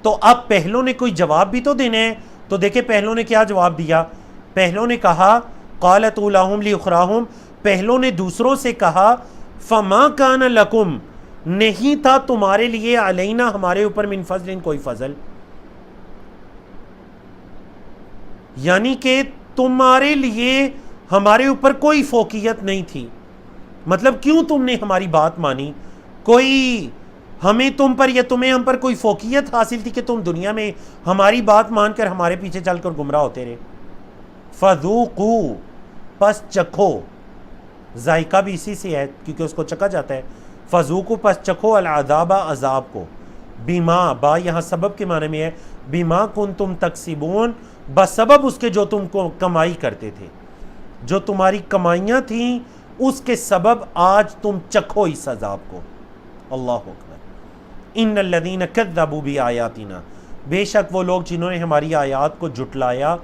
تو اب پہلوں نے کوئی جواب بھی تو دینے ہیں. تو دیکھیں پہلوں نے کیا جواب دیا. پہلوں نے کہا قالت اولاہم لِأُخْرَاهُمْ، پہلوں نے دوسروں سے کہا فَمَا كَانَ لَكُمْ، نہیں تھا تمہارے لیے علینا ہمارے اوپر من فضل کوئی فضل، یعنی کہ تمہارے لیے ہمارے اوپر کوئی فوقیت نہیں تھی. مطلب کیوں تم نے ہماری بات مانی؟ کوئی ہمیں تم پر یا تمہیں ہم پر کوئی فوقیت حاصل تھی کہ تم دنیا میں ہماری بات مان کر ہمارے پیچھے چل کر گمراہ ہوتے رہے؟ فذوقوا، پس چکھو، ذائقہ بھی اسی سے ہے کیونکہ اس کو چکھا جاتا ہے. فذوقوا، پس چکھو، العذاب، عذاب کو. بیما، با یہاں سبب کے معنی میں ہے، بیما کنتم تکسبون، بسبب اس کے جو تم کو کمائی کرتے تھے، جو تمہاری کمائیاں تھیں اس کے سبب آج تم چکھو اس عذاب کو. اللہ اکبر. ان الذین کذبوا بآیاتنا، بے شک وہ لوگ جنہوں نے ہماری آیات کو جھٹلایا،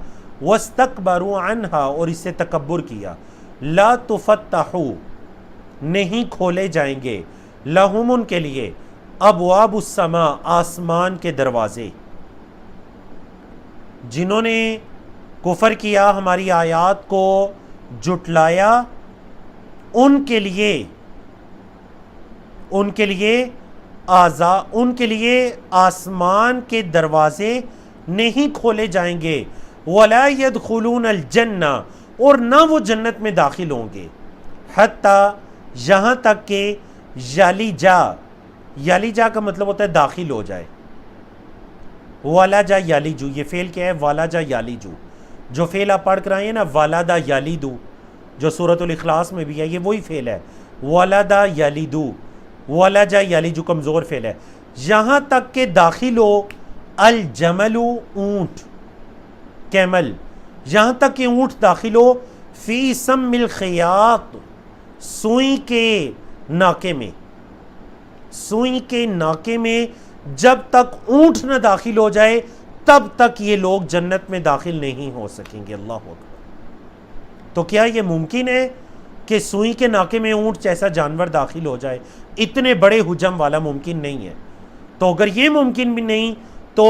واستکبروا عنہا، اور اس سے تکبر کیا، لا تفتحوا، نہیں کھولے جائیں گے، لہم، ان کے لیے، ابواب السماء، آسمان کے دروازے. جنہوں نے کفر کیا، ہماری آیات کو جھٹلایا، ان کے لیے آسمان کے دروازے نہیں کھولے جائیں گے. ولا يدخلون الجنہ، اور نہ وہ جنت میں داخل ہوں گے، حتیٰ، یہاں تک کہ یلجا کا مطلب ہوتا ہے داخل ہو جائے. ولجا یلجو، یہ فعل کیا ہے؟ ولجا یلجو. جو فعل آپ پڑھ کر آئے ہیں نا، ولدا یلدو، جو سورۃ الاخلاص میں بھی ہے، یہ وہی فعل ہے، ولدا یلدو. ولجا یلجو کمزور فعل ہے. یہاں تک کہ داخل ہو، الجمل، اونٹ، کیمل، یہاں تک کہ اونٹ داخل ہو، فی سم الخیاط، سوئی کے ناکے میں. سوئی کے ناکے میں جب تک اونٹ نہ داخل ہو جائے تب تک یہ لوگ جنت میں داخل نہیں ہو سکیں گے. اللہ اکبر. تو کیا یہ ممکن ہے کہ سوئی کے ناکے میں اونٹ جیسا جانور داخل ہو جائے؟ اتنے بڑے حجم والا ممکن نہیں ہے. تو اگر یہ ممکن بھی نہیں تو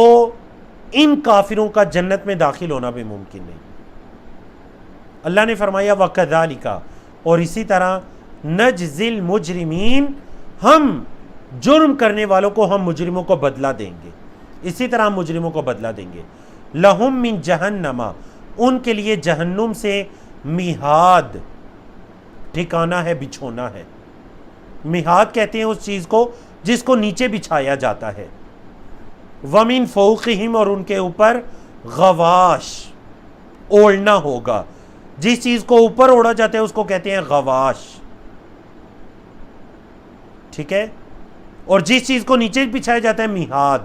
ان کافروں کا جنت میں داخل ہونا بھی ممکن نہیں. اللہ نے فرمایا وَكَذَلِكَ، اور اسی طرح نجزی المجرمین، ہم جرم کرنے والوں کو، ہم مجرموں کو بدلہ دیں گے، اسی طرح ہم مجرموں کو بدلہ دیں گے. لہم من جہنم، ان کے لیے جہنم سے، میہاد، ٹھکانہ ہے، بچھونا ہے. میہاد کہتے ہیں اس چیز کو جس کو نیچے بچھایا جاتا ہے. ومن فوقہم، اور ان کے اوپر، غواش، اوڑھنا ہوگا. جس چیز کو اوپر اوڑھا جاتا ہے اس کو کہتے ہیں غواش، ٹھیک ہے، اور جس چیز کو نیچے بچھایا جاتا ہے میہاد.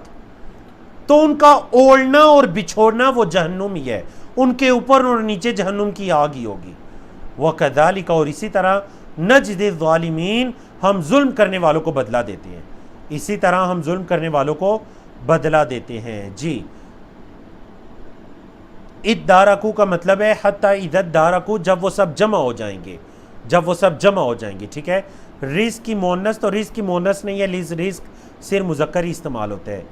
تو ان کا اوڑھنا اور بچھوڑنا وہ جہنم ہی ہے، ان کے اوپر اور نیچے جہنم کی آگ ہی ہوگی. وَكَذَلِكَ، اور اسی طرح، نجزی الظالمین، ہم ظلم کرنے والوں کو بدلہ دیتے ہیں، اسی طرح ہم ظلم کرنے والوں کو بدلہ دیتے ہیں. جی، ادارکو کا مطلب ہے حتی اذا ادارکو، جب وہ سب جمع ہو جائیں گے، جب وہ سب جمع ہو جائیں گے. ٹھیک ہے، رزق کی مونس تو رزق کی مونس نہیں ہے، رزق صرف مذکر ہی استعمال ہوتا ہے.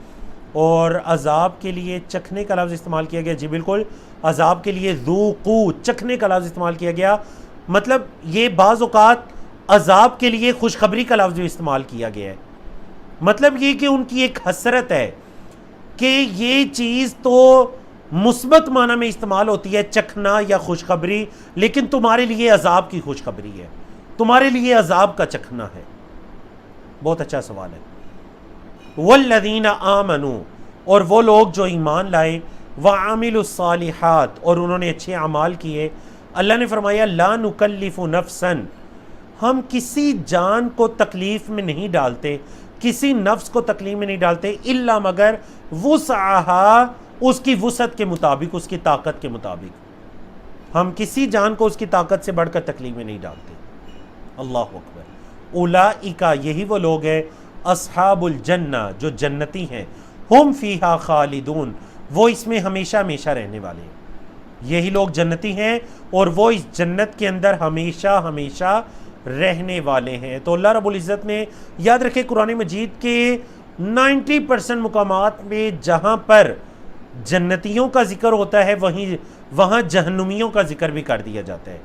اور عذاب کے لیے چکھنے کا لفظ استعمال کیا گیا. جی بالکل، عذاب کے لیے ذوقو، چکھنے کا لفظ استعمال کیا گیا. مطلب یہ بعض اوقات عذاب کے لیے خوشخبری کا لفظ بھی استعمال کیا گیا ہے. مطلب یہ کہ ان کی ایک حسرت ہے کہ یہ چیز تو مثبت معنی میں استعمال ہوتی ہے، چکھنا یا خوشخبری، لیکن تمہارے لیے عذاب کی خوشخبری ہے، تمہارے لیے عذاب کا چکھنا ہے. بہت اچھا سوال ہے. والذین آمنوا، اور وہ لوگ جو ایمان لائے، وعملوا الصالحات، اور انہوں نے اچھے اعمال کیے. اللہ نے فرمایا لا نکلف نفسا، ہم کسی جان کو تکلیف میں نہیں ڈالتے، کسی نفس کو تکلیف میں نہیں ڈالتے، الا مگر وسعہا، اس کی وسعت کے مطابق، اس کی طاقت کے مطابق. ہم کسی جان کو اس کی طاقت سے بڑھ کر تکلیف میں نہیں ڈالتے. اللہ اکبر. اولئک، یہی وہ لوگ ہیں، اصحاب الجنہ، جو جنتی ہیں، ہم فیہا خالدون، وہ اس میں ہمیشہ ہمیشہ رہنے والے ہیں. یہی لوگ جنتی ہیں اور وہ اس جنت کے اندر ہمیشہ ہمیشہ رہنے والے ہیں۔ تو اللہ رب العزت نے یاد رکھے قرآن مجید کے 90% مقامات میں جہاں پر جنتیوں کا ذکر ہوتا ہے وہاں جہنمیوں کا ذکر بھی کر دیا جاتا ہے،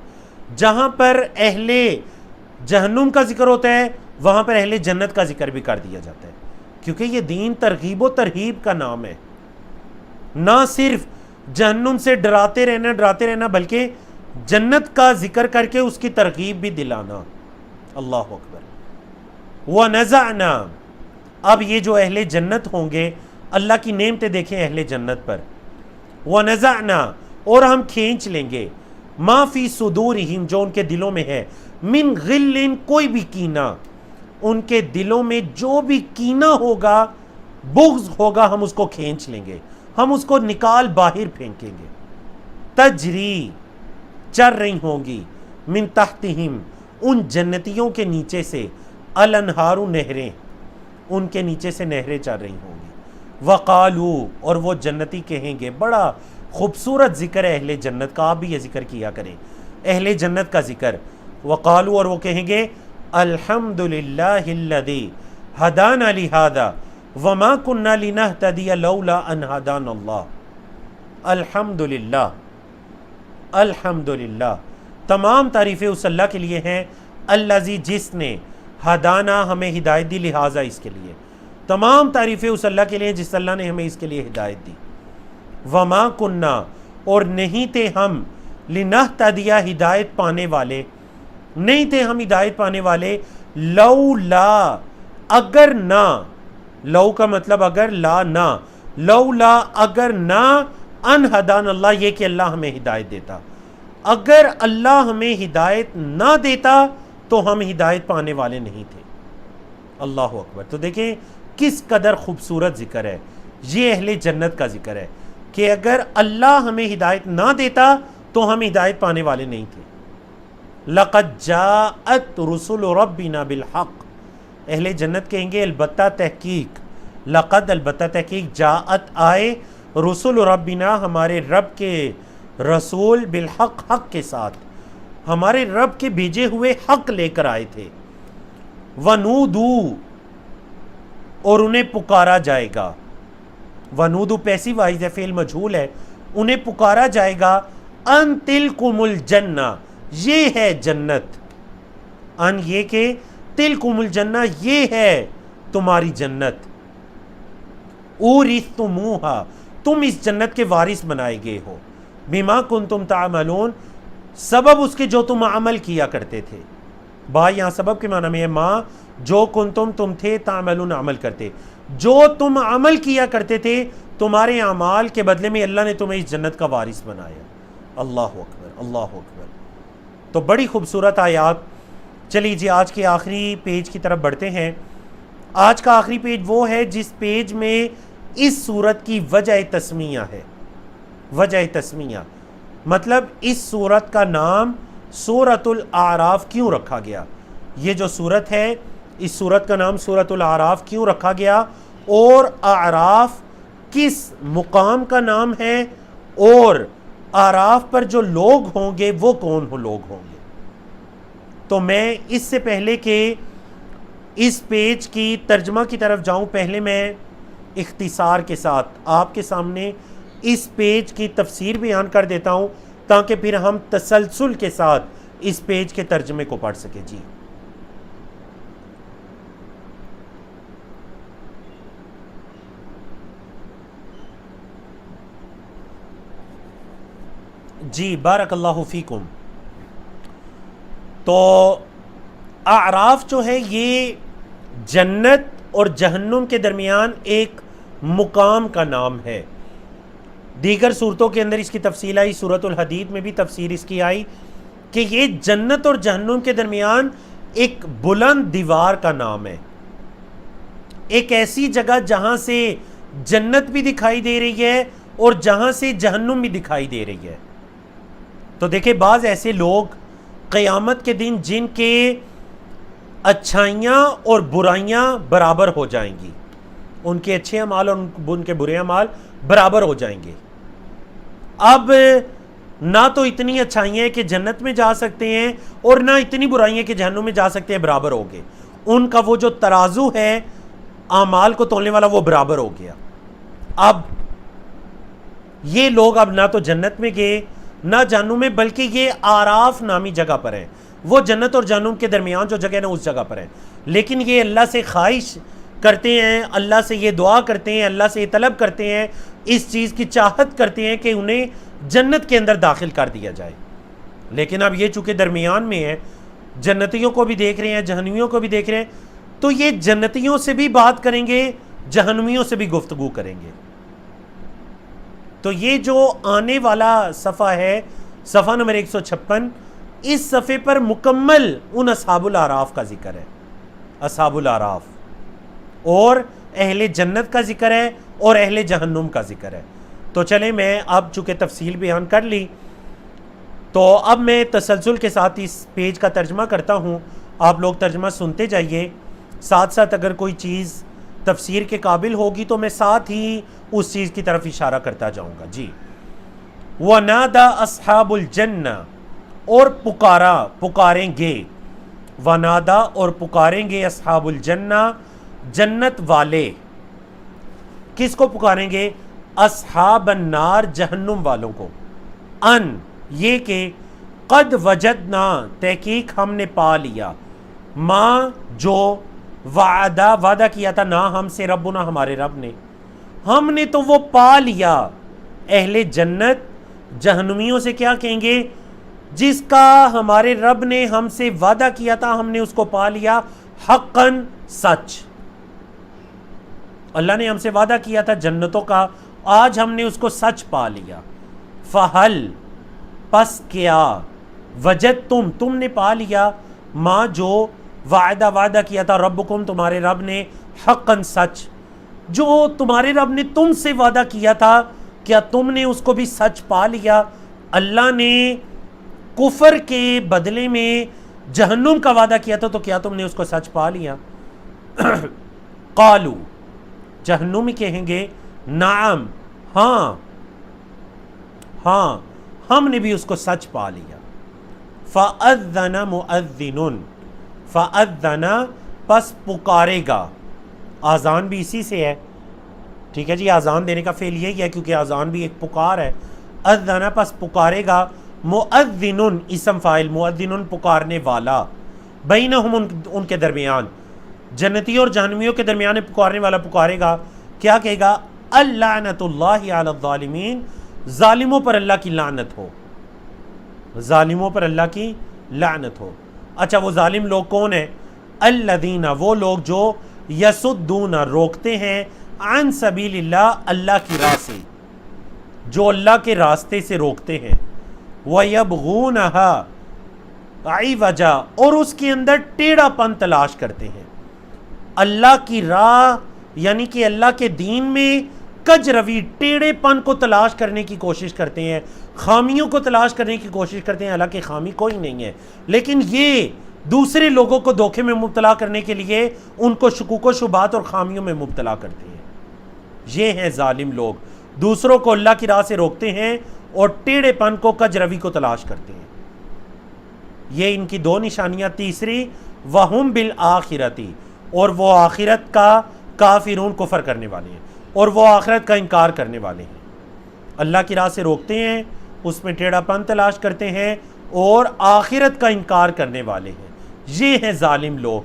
جہاں پر اہل جہنم کا ذکر ہوتا ہے وہاں پر اہل جنت کا ذکر بھی کر دیا جاتا ہے، کیونکہ یہ دین ترغیب و ترہیب کا نام ہے، نہ صرف جہنم سے ڈراتے رہنا بلکہ جنت کا ذکر کر کے اس کی ترغیب بھی دلانا۔ اللہ اکبر۔ وَنَزَعْنَا، اب یہ جو اہل جنت ہوں گے، اللہ کی نعمتیں دیکھیں اہل جنت پر۔ وَنَزَعْنَا، اور ہم کھینچ لیں گے، مَا فِي صُدُورِهِمْ، جو ان کے دلوں میں ہے، مِن غِلٍّ، کوئی بھی کینہ، ان کے دلوں میں جو بھی کینہ ہوگا، بغض ہوگا، ہم اس کو کھینچ لیں گے، ہم اس کو نکال باہر پھینکیں گے۔ تجری، چر رہی ہوں گی، من تحتہم، ان جنتیوں کے نیچے سے، الانہار، نہریں، ان کے نیچے سے نہریں چر رہی ہوں گی۔ وقالو، اور وہ جنتی کہیں گے، بڑا خوبصورت ذکر ہے اہل جنت کا، آپ بھی یہ ذکر کیا کریں اہل جنت کا ذکر۔ وقالو، اور وہ کہیں گے، الحمدللہ الذی ہدانا لہذا وما کننا لنہتدی لولا ان ہدانا اللہ۔ الحمدللہ، الحمدللہ، تمام تعریفیں اس اللہ کے لیے ہیں، الذی، جس نے، ہدانا، ہمیں ہدایت دی، لہٰذا، اس کے لیے، تمام تعریفیں اس اللہ کے لیے جس اللہ نے ہمیں اس کے لیے ہدایت دی۔ وما کننا، اور نہیں تھے ہم، لنہتدی، ہدایت پانے والے، نہیں تھے ہم ہدایت پانے والے، لولا، اگر نہ، لو کا مطلب اگر، لا نہ، لولا، اگر نہ، ان ہدان اللہ، یہ کہ اللہ ہمیں ہدایت دیتا، اگر اللہ ہمیں ہدایت نہ دیتا تو ہم ہدایت پانے والے نہیں تھے۔ اللہ اکبر۔ تو دیکھیں کس قدر خوبصورت ذکر ہے، یہ اہل جنت کا ذکر ہے کہ اگر اللہ ہمیں ہدایت نہ دیتا تو ہم ہدایت پانے والے نہیں تھے۔ لَقَدْ جَاءَتْ رُسُلُ رَبِّنَا بِالْحَقِّ، اہل جنت کہیں گے البتہ تحقیق، لقد، البتہ تحقیق، جاءت، آئے، رسول ربنا، ہمارے رب کے رسول، بالحق، حق کے ساتھ، ہمارے رب کے بھیجے ہوئے حق لے کر آئے تھے۔ وَنُودُوا، اور انہیں پکارا جائے گا، ونودو پیسیو وائز ہے، فعل مجہول ہے، انہیں پکارا جائے گا، ان تلکم الجنہ، یہ ہے جنت، ان یہ کہ، تلکم الجنہ، یہ ہے تمہاری جنت، اورثتموہا، تم اس جنت کے وارث بنائے گئے ہو، بما کنتم تعملون، سبب اس کے جو تم عمل کیا کرتے تھے۔ با یہاں سبب کے معنی میں ہے، ما، جو کنتم، تم تھے، تعملون، عمل کرتے، جو تم عمل کیا کرتے تھے، تمہارے اعمال کے بدلے میں اللہ نے تمہیں اس جنت کا وارث بنایا۔ اللہ اکبر، اللہ اکبر۔ تو بڑی خوبصورت آیات۔ چلیے جی آج کے آخری پیج کی طرف بڑھتے ہیں۔ آج کا آخری پیج وہ ہے جس پیج میں اس سورت کی وجہ تسمیہ ہے۔ وجہ تسمیہ مطلب اس سورت کا نام سورۃ الاعراف کیوں رکھا گیا، یہ جو سورت ہے اس سورت کا نام سورۃ الاعراف کیوں رکھا گیا، اور اعراف کس مقام کا نام ہے، اور اعراف پر جو لوگ ہوں گے وہ کون لوگ ہوں گے۔ تو میں اس سے پہلے کہ اس پیج کی ترجمہ کی طرف جاؤں، پہلے میں اختصار کے ساتھ آپ کے سامنے اس پیج کی تفسیر بیان کر دیتا ہوں تاکہ پھر ہم تسلسل کے ساتھ اس پیج کے ترجمے کو پڑھ سکیں۔ جی بارک اللہ فیکم۔ تو اعراف جو ہے یہ جنت اور جہنم کے درمیان ایک مقام کا نام ہے۔ دیگر صورتوں کے اندر اس کی تفصیل آئی، سورۃ الحدید میں بھی تفسیر اس کی آئی کہ یہ جنت اور جہنم کے درمیان ایک بلند دیوار کا نام ہے، ایک ایسی جگہ جہاں سے جنت بھی دکھائی دے رہی ہے اور جہاں سے جہنم بھی دکھائی دے رہی ہے۔ تو دیکھیں بعض ایسے لوگ قیامت کے دن جن کے اچھائیاں اور برائیاں برابر ہو جائیں گی، ان کے اچھے اعمال اور ان کے برے اعمال برابر ہو جائیں گے۔ اب نہ تو اتنی اچھائیاں ہیں کہ جنت میں جا سکتے ہیں اور نہ اتنی برائیاں کہ جہنم میں جا سکتے ہیں، برابر ہو گئے. ان کا وہ جو ترازو ہے اعمال کو تولنے والا وہ برابر ہو گیا. اب یہ لوگ اب نہ تو جنت میں گئے نہ جہنم میں، بلکہ یہ آراف نامی جگہ پر ہیں. وہ جنت اور جہنم کے درمیان جو جگہ ہے نا اس جگہ پر ہیں، لیکن یہ اللہ سے خواہش کرتے ہیں، اللہ سے یہ دعا کرتے ہیں، اللہ سے یہ طلب کرتے ہیں، اس چیز کی چاہت کرتے ہیں کہ انہیں جنت کے اندر داخل کر دیا جائے. لیکن اب یہ چونکہ درمیان میں ہے، جنتیوں کو بھی دیکھ رہے ہیں، جہنمیوں کو بھی دیکھ رہے ہیں، تو یہ جنتیوں سے بھی بات کریں گے، جہنمیوں سے بھی گفتگو کریں گے. تو یہ جو آنے والا صفحہ ہے، صفحہ نمبر 156، اس صفحے پر مکمل ان اصحاب الاعراف کا ذکر ہے. اصحاب الاعراف اور اہل جنت کا ذکر ہے اور اہل جہنم کا ذکر ہے. تو چلیں میں اب چونکہ تفصیل بیان کر لی تو اب میں تسلسل کے ساتھ اس پیج کا ترجمہ کرتا ہوں. آپ لوگ ترجمہ سنتے جائیے، ساتھ ساتھ اگر کوئی چیز تفسیر کے قابل ہوگی تو میں ساتھ ہی اس چیز کی طرف اشارہ کرتا جاؤں گا. جی. وَنَادَى أَصْحَابُ الْجَنَّةِ، اور پکاریں گے، وَنَادَى اور پکاریں گے، اصحاب الجنہ جنت والے. کس کو پکاریں گے؟ اصحاب النار جہنم والوں کو. ان یہ کہ قد وجدنا تحقیق ہم نے پا لیا، ما جو وعدہ کیا تھا نا ہم سے ربنا ہمارے رب نے، ہم نے تو وہ پا لیا. اہل جنت جہنمیوں سے کیا کہیں گے؟ جس کا ہمارے رب نے ہم سے وعدہ کیا تھا ہم نے اس کو پا لیا، حقاً سچ. اللہ نے ہم سے وعدہ کیا تھا جنتوں کا، آج ہم نے اس کو سچ پا لیا. فہل پس کیا، وجد تم نے پا لیا، ماں جو وعدہ کیا تھا ربکم تمہارے رب نے، حقاً سچ. جو تمہارے رب نے تم سے وعدہ کیا تھا کیا تم نے اس کو بھی سچ پا لیا؟ اللہ نے کفر کے بدلے میں جہنم کا وعدہ کیا تھا تو کیا تم نے اس کو سچ پا لیا؟ قالو جہنمی کہیں گے، نعم ہاں ہم نے بھی اس کو سچ پا لیا. فَأَذَّنَ مُؤَذِّنٌ، فَأَذَّنَ پس پکارے گا. آذان بھی اسی سے ہے، ٹھیک ہے جی، آذان دینے کا فعل یہی ہے کیونکہ آذان بھی ایک پکار ہے. اذن پس پکارے گا، مؤذن اسم فاعل، مؤذن پکارنے والا، بینہم ان کے درمیان، جنتیوں اور جہنمیوں کے درمیان پکارنے والا پکارے گا. کیا کہے گا؟ اللعنۃ اللہ علی الظالمین، ظالموں پر اللہ کی لعنت ہو، ظالموں پر اللہ کی لعنت ہو. اچھا وہ ظالم لوگ کون ہیں؟ الذین وہ لوگ جو یصدون روکتے ہیں، عن سبیل اللہ اللہ کی راہ سے، جو اللہ کے راستے سے روکتے ہیں، وَيَبْغُونَهَا عِوَجًا اور اس کے اندر ٹیڑھا پن تلاش کرتے ہیں. اللہ کی راہ یعنی کہ اللہ کے دین میں کج روی ٹیڑھے پن کو تلاش کرنے کی کوشش کرتے ہیں، خامیوں کو تلاش کرنے کی کوشش کرتے ہیں، حالانکہ خامی کوئی نہیں ہے، لیکن یہ دوسرے لوگوں کو دھوکے میں مبتلا کرنے کے لیے ان کو شکوک و شبہات اور خامیوں میں مبتلا کرتے ہیں. یہ ہیں ظالم لوگ، دوسروں کو اللہ کی راہ سے روکتے ہیں اور ٹیڑھے پن کو کج روی کو تلاش کرتے ہیں. یہ ان کی دو نشانیاں. تیسری وَهُمْ بِالْآخِرَةِ اور وہ آخرت کا کافرون کفر کرنے والے ہیں اور وہ آخرت کا انکار کرنے والے ہیں. اللہ کی راہ سے روکتے ہیں، اس میں ٹیڑھا پن تلاش کرتے ہیں اور آخرت کا انکار کرنے والے ہیں. یہ ہیں ظالم لوگ،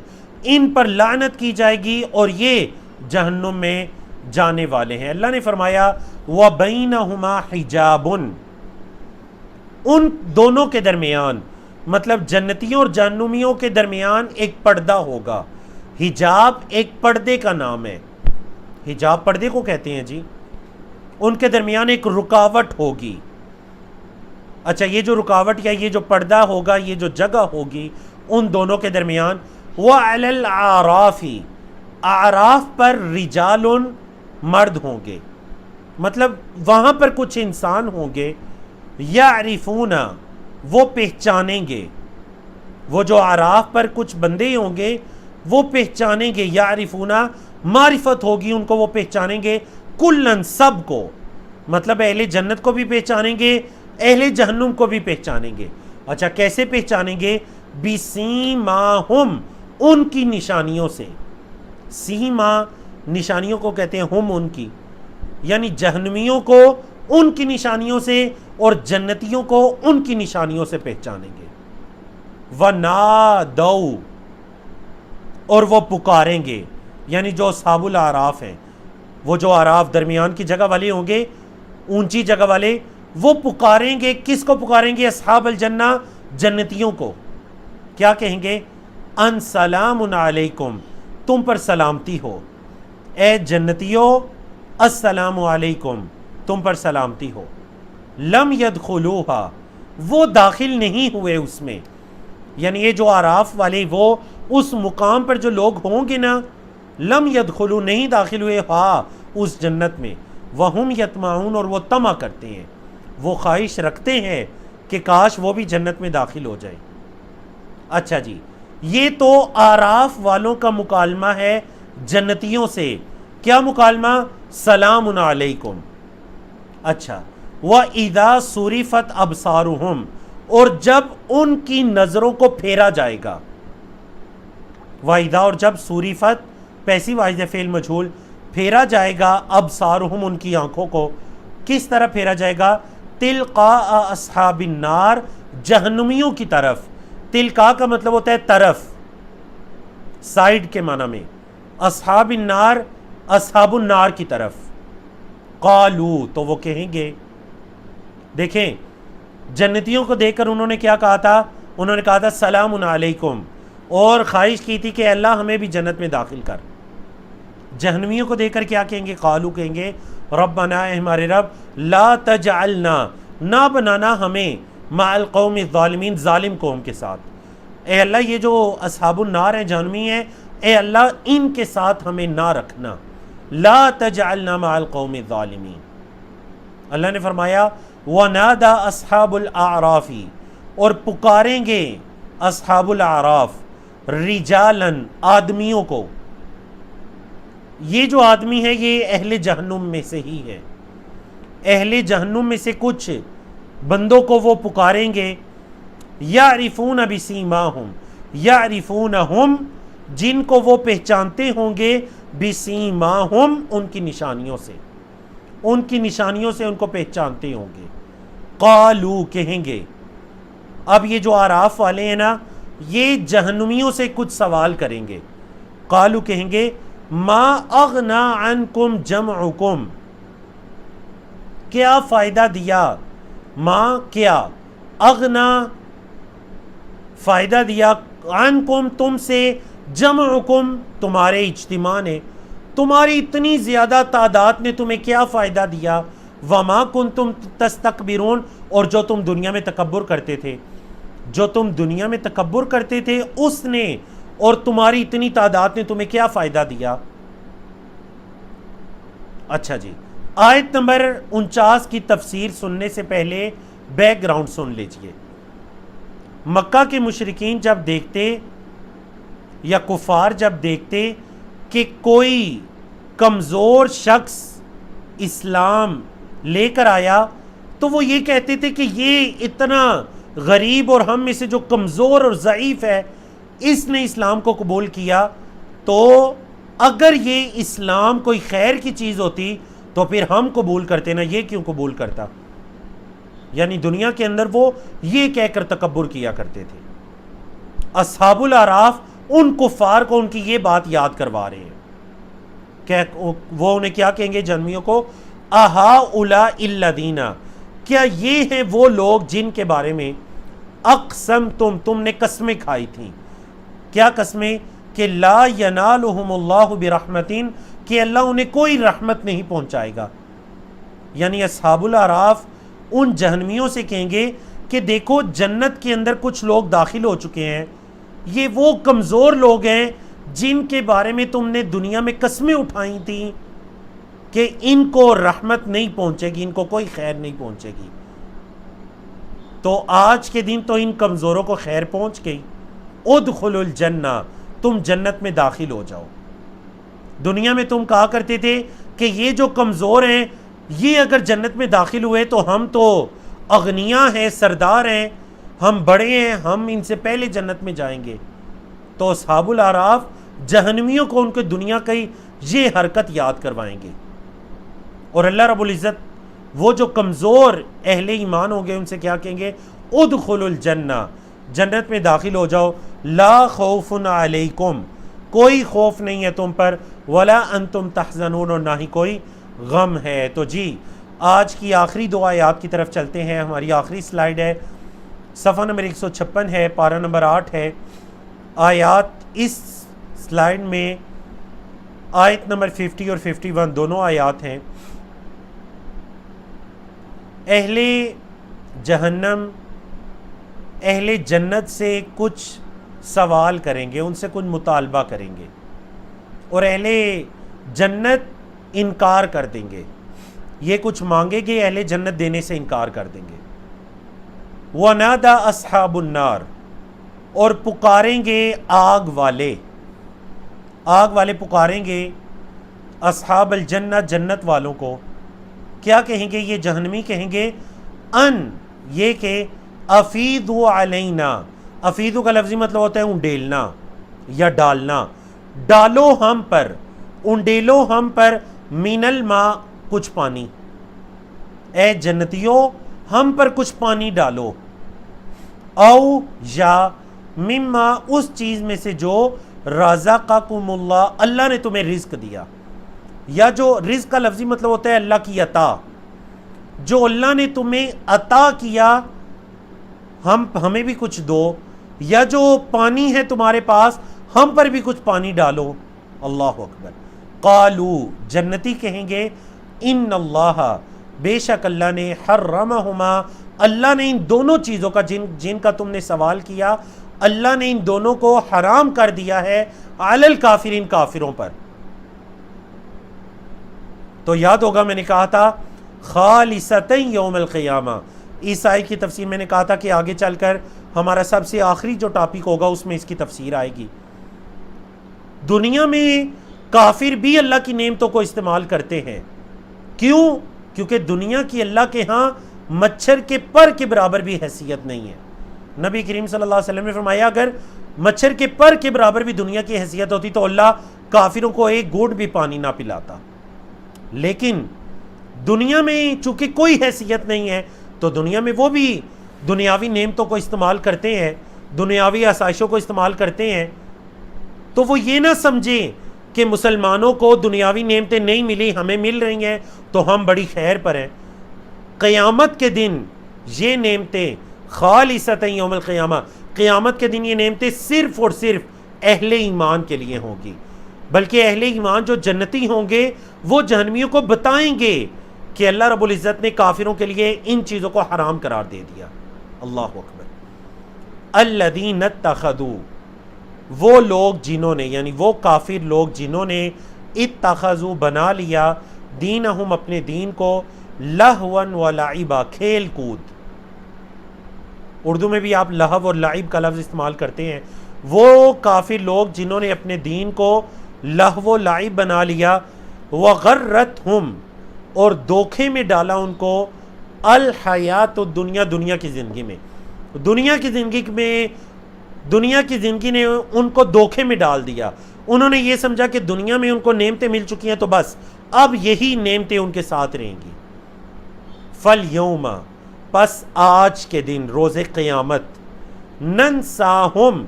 ان پر لعنت کی جائے گی اور یہ جہنم میں جانے والے ہیں. اللہ نے فرمایا وَبَيْنَهُمَا حِجَابٌ، ان دونوں کے درمیان مطلب جنتیوں اور جہنمیوں کے درمیان ایک پردہ ہوگا. حجاب ایک پردے کا نام ہے، حجاب پردے کو کہتے ہیں جی. ان کے درمیان ایک رکاوٹ ہوگی. اچھا یہ جو رکاوٹ یا یہ جو پردہ ہوگا، یہ جو جگہ ہوگی ان دونوں کے درمیان، وَعَلَى الْأَعْرَافِ اعراف پر رجال مرد ہوں گے، مطلب وہاں پر کچھ انسان ہوں گے، یعرفون وہ پہچانیں گے، وہ جو اعراف پر کچھ بندے ہوں گے وہ پہچانیں گے، یعرفون معرفت ہوگی ان کو، وہ پہچانیں گے کلن سب کو، مطلب اہل جنت کو بھی پہچانیں گے، اہل جہنم کو بھی پہچانیں گے. اچھا کیسے پہچانیں گے؟ بِسِیمَاهُمْ ان کی نشانیوں سے. سیما نشانیوں کو کہتے ہیں، ہم ان کی، یعنی جہنمیوں کو ان کی نشانیوں سے اور جنتیوں کو ان کی نشانیوں سے پہچانیں گے. وَنَادَوْا اور وہ پکاریں گے، یعنی جو اصحاب الاعراف ہیں، وہ جو اعراف درمیان کی جگہ والے ہوں گے، اونچی جگہ والے، وہ پکاریں گے. کس کو پکاریں گے؟ اصحاب الجنہ، جنتیوں کو. کیا کہیں گے؟ ان سلام علیکم، تم پر سلامتی ہو. اے جنتیوں السلام علیکم، تم پر سلامتی ہو. لم یدخلوہا، وہ داخل نہیں ہوئے اس میں، یعنی یہ جو اعراف والے وہ اس مقام پر جو لوگ ہوں گے نا، لم یدخلو نہیں داخل ہوئے ہاں اس جنت میں. وہم یطمعون اور وہ طمع کرتے ہیں، وہ خواہش رکھتے ہیں کہ کاش وہ بھی جنت میں داخل ہو جائے. اچھا جی، یہ تو اعراف والوں کا مکالمہ ہے جنتیوں سے. کیا مکالمہ؟ سلام علیکم. اچھا، وَإِذَا صُرِفَتْ أَبْصَارُهُمْ اور جب ان کی نظروں کو پھیرا جائے گا. وَإِذَا اور جب، صُرِفَتْ پیسیو واحد فعل مجہول، پھیرا جائے گا ابصارہم ان کی آنکھوں کو. کس طرح پھیرا جائے گا؟ تلقاء اصحاب النار، جہنمیوں کی طرف. تلقاء کا مطلب ہوتا ہے طرف، سائیڈ کے معنی میں. اصحاب النار، اصحاب النار کی طرف. قالو تو وہ کہیں گے، دیکھیں جنتیوں کو دیکھ کر انہوں نے کیا کہا تھا؟ انہوں نے کہا تھا سلام علیکم، اور خواہش کی تھی کہ اللہ ہمیں بھی جنت میں داخل کر. جہنمیوں کو دیکھ کر کیا کہیں گے؟ قالو کہیں گے ربنا، اے ہمارے رب، لا تجعلنا نہ بنانا ہمیں مع القوم الظالمین، ظالم قوم کے ساتھ. اے اللہ یہ جو اصحاب النار ہیں، جہنمی ہیں، اے اللہ ان کے ساتھ ہمیں نہ رکھنا. لا تجعلنا مع القوم الظالمین. اللہ نے فرمایا وَنَادَا أَصْحَابُ الْأَعْرَافِ اور پکاریں گے اصحاب الاعراف رجالاً آدمیوں کو. یہ جو آدمی ہے یہ اہل جہنم میں سے ہی ہے. اہل جہنم میں سے کچھ بندوں کو وہ پکاریں گے. یعرفون بسیماہم، یعرفونہم جن کو وہ پہچانتے ہوں گے، بسیماہم ان کی نشانیوں سے، ان کی نشانیوں سے ان کو پہچانتے ہوں گے. قالو کہیں گے، اب یہ جو اعراف والے ہیں نا، یہ جہنمیوں سے کچھ سوال کریں گے. قالو کہیں گے ما اغنا عنکم جمعکم، کیا فائدہ دیا؟ ما کیا، اغنا فائدہ دیا، عنکم تم سے، جمعکم تمہارے اجتماع نے، تمہاری اتنی زیادہ تعداد نے تمہیں کیا فائدہ دیا؟ وما کنتم تستکبرون اور جو تم دنیا میں تکبر کرتے تھے، جو تم دنیا میں تکبر کرتے تھے اس نے اور تمہاری اتنی تعداد نے تمہیں کیا فائدہ دیا؟ اچھا جی، آیت نمبر 49 کی تفسیر سننے سے پہلے بیک گراؤنڈ سن لیجئے. مکہ کے مشرکین جب دیکھتے یا کفار جب دیکھتے کہ کوئی کمزور شخص اسلام لے کر آیا تو وہ یہ کہتے تھے کہ یہ اتنا غریب اور ہم میں سے جو کمزور اور ضعیف ہے، اس نے اسلام کو قبول کیا، تو اگر یہ اسلام کوئی خیر کی چیز ہوتی تو پھر ہم قبول کرتے نا، یہ کیوں قبول کرتا؟ یعنی دنیا کے اندر وہ یہ کہہ کر تکبر کیا کرتے تھے. اصحاب الاعراف ان کفار کو ان کی یہ بات یاد کروا رہے ہیں کہ وہ انہیں کیا کہیں گے جہنمیوں کو؟ اہؤلاء الذین، کیا یہ ہیں وہ لوگ جن کے بارے میں اقسمتم تم نے قسمیں کھائی تھیں. کیا قسمیں؟ کہ لا ینالہم اللہ برحمت، کہ اللہ انہیں کوئی رحمت نہیں پہنچائے گا. یعنی اصحاب الاعراف ان جہنمیوں سے کہیں گے کہ دیکھو جنت کے اندر کچھ لوگ داخل ہو چکے ہیں، یہ وہ کمزور لوگ ہیں جن کے بارے میں تم نے دنیا میں قسمیں اٹھائی تھیں کہ ان کو رحمت نہیں پہنچے گی، ان کو کوئی خیر نہیں پہنچے گی. تو آج کے دن تو ان کمزوروں کو خیر پہنچ گئی. ادخلوا الجنہ، تم جنت میں داخل ہو جاؤ. دنیا میں تم کہا کرتے تھے کہ یہ جو کمزور ہیں یہ اگر جنت میں داخل ہوئے تو ہم تو اغنیا ہیں، سردار ہیں، ہم بڑے ہیں، ہم ان سے پہلے جنت میں جائیں گے. تو اصحاب الاعراف جہنمیوں کو ان کے دنیا کی یہ حرکت یاد کروائیں گے. اور اللہ رب العزت وہ جو کمزور اہل ایمان ہوں گے ان سے کیا کہیں گے؟ ادخلوا الجنہ، جنت میں داخل ہو جاؤ، لا خوف علیکم، کوئی خوف نہیں ہے تم پر، ولا انتم تحزنون، اور نہ ہی کوئی غم ہے. تو جی آج کی آخری دو آیات کی طرف چلتے ہیں. ہماری آخری سلائیڈ ہے، صفحہ نمبر 156 ہے، پارہ نمبر 8 ہے. آیات اس سلائیڈ میں آیت نمبر 50 اور 51 دونوں آیات ہیں. اہل جہنم اہل جنت سے کچھ سوال کریں گے، ان سے کچھ مطالبہ کریں گے، اور اہل جنت انکار کر دیں گے. یہ کچھ مانگیں گے، اہل جنت دینے سے انکار کر دیں گے. وَنَادَى أَصْحَابُ النَّارِ، اور پکاریں گے آگ والے، آگ والے پکاریں گے اصحاب الجنہ، جنت والوں کو. کیا کہیں گے؟ یہ جہنمی کہیں گے ان، یہ کہ افیدوا علینا، افیدو کا لفظی مطلب ہوتا ہے انڈیلنا یا ڈالنا، ڈالو ہم پر، انڈیلو ہم پر، من الماء، کچھ پانی، اے جنتیوں ہم پر کچھ پانی ڈالو، او یا مما، اس چیز میں سے جو رزقکم اللہ، اللہ نے تمہیں رزق دیا، یا جو رزق کا لفظی مطلب ہوتا ہے اللہ کی عطا، جو اللہ نے تمہیں عطا کیا ہمیں بھی کچھ دو، یا جو پانی ہے تمہارے پاس ہم پر بھی کچھ پانی ڈالو. اللہ اکبر. قالو، جنتی کہیں گے ان اللہ، بے شک اللہ نے، حرمہما، اللہ نے ان دونوں چیزوں کا جن کا تم نے سوال کیا، اللہ نے ان دونوں کو حرام کر دیا ہے، علی الکافرین، کافروں پر. تو یاد ہوگا میں نے کہا تھا خالصتا یوم القیامہ، اس آیت کی تفسیر میں نے کہا تھا کہ آگے چل کر ہمارا سب سے آخری جو ٹاپک ہوگا اس میں اس کی تفسیر آئے گی. دنیا میں کافر بھی اللہ کی نعمتوں کو استعمال کرتے ہیں. کیوں؟ کیونکہ دنیا کی اللہ کے ہاں مچھر کے پر کے برابر بھی حیثیت نہیں ہے. نبی کریم صلی اللہ علیہ وسلم نے فرمایا اگر مچھر کے پر کے برابر بھی دنیا کی حیثیت ہوتی تو اللہ کافروں کو ایک گھونٹ بھی پانی نہ پلاتا. لیکن دنیا میں چونکہ کوئی حیثیت نہیں ہے تو دنیا میں وہ بھی دنیاوی نعمتوں کو استعمال کرتے ہیں، دنیاوی آسائشوں کو استعمال کرتے ہیں. تو وہ یہ نہ سمجھیں کہ مسلمانوں کو دنیاوی نعمتیں نہیں ملی، ہمیں مل رہی ہیں تو ہم بڑی خیر پر ہیں. قیامت کے دن یہ نعمتیں خالصتا یوم القیامہ، قیامت کے دن یہ نعمتیں صرف اور صرف اہل ایمان کے لیے ہوں گی. بلکہ اہل ایمان جو جنتی ہوں گے وہ جہنمیوں کو بتائیں گے کہ اللہ رب العزت نے کافروں کے لیے ان چیزوں کو حرام قرار دے دیا. اللہ اکبر. الذین اتخذوا، وہ لوگ جنہوں نے، یعنی وہ کافر لوگ جنہوں نے اتخذوا بنا لیا، دینہم اپنے دین کو، لہوا و لعبا، کھیل کود. اردو میں بھی آپ لہو اور لعب کا لفظ استعمال کرتے ہیں. وہ کافر لوگ جنہوں نے اپنے دین کو لہو و لعب بنا لیا، وغرتہم، اور دھوکے میں ڈالا ان کو، الحیات الدنیا، دنیا کی زندگی میں، دنیا کی زندگی نے ان کو دھوکے میں ڈال دیا. انہوں نے یہ سمجھا کہ دنیا میں ان کو نعمتیں مل چکی ہیں تو بس اب یہی نعمتیں ان کے ساتھ رہیں گی. فالیوم، پس آج کے دن، روز قیامت، ننساہم،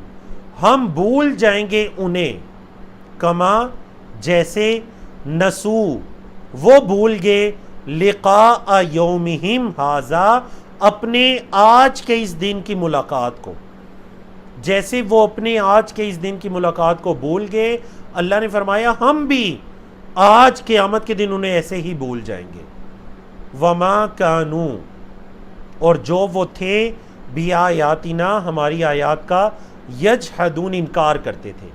ہم بھول جائیں گے انہیں، کما، جیسے، نسو، وہ بھول گئے، لقاء یومہم ھذا، اپنے آج کے اس دن کی ملاقات کو. جیسے وہ اپنے آج کے اس دن کی ملاقات کو بھول گئے، اللہ نے فرمایا ہم بھی آج قیامت کے دن انہیں ایسے ہی بھول جائیں گے. وما کانوا، اور جو وہ تھے، بآیاتنا، ہماری آیات کا، یجحدون، انکار کرتے تھے.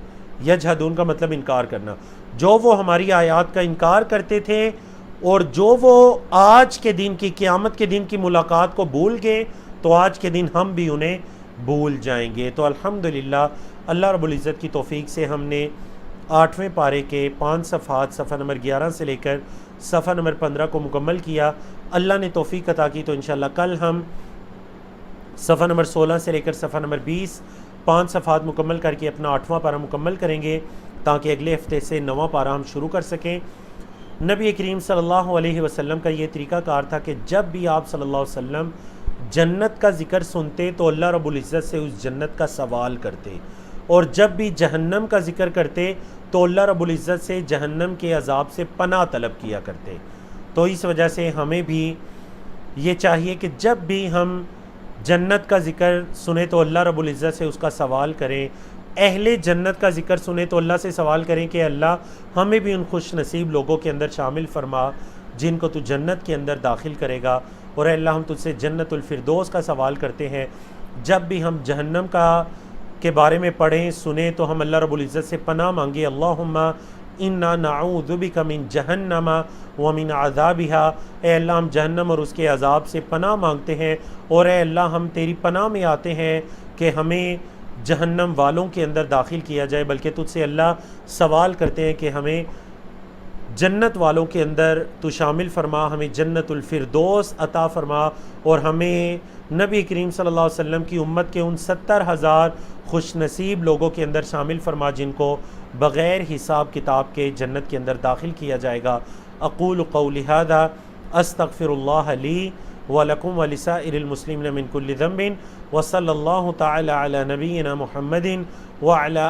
یجحدون کا مطلب انکار کرنا. جو وہ ہماری آیات کا انکار کرتے تھے اور جو وہ آج کے دن کی، قیامت کے دن کی ملاقات کو بھول گئے تو آج کے دن ہم بھی انہیں بھول جائیں گے. تو الحمدللہ اللہ رب العزت کی توفیق سے ہم نے 8ویں پارے کے 5 صفحات، صفحہ نمبر 11 سے لے کر صفحہ نمبر 15 کو مکمل کیا. اللہ نے توفیق عطا کی تو انشاءاللہ کل ہم صفحہ نمبر 16 سے لے کر صفحہ نمبر 20 5 صفحات مکمل کر کے اپنا 8واں پارہ مکمل کریں گے تاکہ اگلے ہفتے سے 9واں پارہ ہم شروع کر سکیں. نبی کریم صلی اللہ علیہ وسلم کا یہ طریقہ کار تھا کہ جب بھی آپ صلی اللہ علیہ وسلم جنت کا ذکر سنتے تو اللہ رب العزت سے اس جنت کا سوال کرتے، اور جب بھی جہنم کا ذکر کرتے تو اللہ رب العزت سے جہنم کے عذاب سے پناہ طلب کیا کرتے. تو اس وجہ سے ہمیں بھی یہ چاہیے کہ جب بھی ہم جنت کا ذکر سنیں تو اللہ رب العزت سے اس کا سوال کریں. اہل جنت کا ذکر سنیں تو اللہ سے سوال کریں کہ اللہ ہمیں بھی ان خوش نصیب لوگوں کے اندر شامل فرما جن کو تو جنت کے اندر داخل کرے گا. اور اے اللہ ہم تجھ سے جنت الفردوس کا سوال کرتے ہیں. جب بھی ہم جہنم کے بارے میں پڑھیں سنیں تو ہم اللہ رب العزت سے پناہ مانگے. اللہم انا نعوذ بک من جہنم ومن عذابہا. اے اللہ ہم جہنم اور اس کے عذاب سے پناہ مانگتے ہیں، اور اے اللہ ہم تیری پناہ میں آتے ہیں کہ ہمیں جہنم والوں کے اندر داخل کیا جائے، بلکہ تجھ سے اللہ سوال کرتے ہیں کہ ہمیں جنت والوں کے اندر تو شامل فرما، ہمیں جنت الفردوس عطا فرما، اور ہمیں نبی کریم صلی اللہ علیہ وسلم کی امت کے ان 70,000 خوش نصیب لوگوں کے اندر شامل فرما جن کو بغیر حساب کتاب کے جنت کے اندر داخل کیا جائے گا. اقول قولی ھذا استغفر اللہ لی ولکم ولسائر المسلمین من کل ذنب وصلی اللہ تعالی علی نبینا محمد وعلی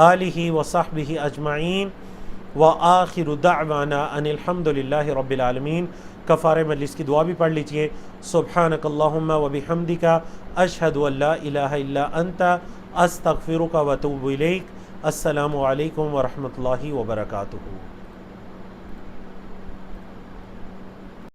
آلہ وصحبہ اجمعین وآخر دعوانا ان الحمد للہ رب العالمین. کفارہ مجلس کی دعا بھی پڑھ لیجئے. سبحانک اللہم وبحمدک اشہد ان لا الہ الا انت استغفرک واتوب الیک. السلام علیکم ورحمۃ اللہ وبرکاتہ.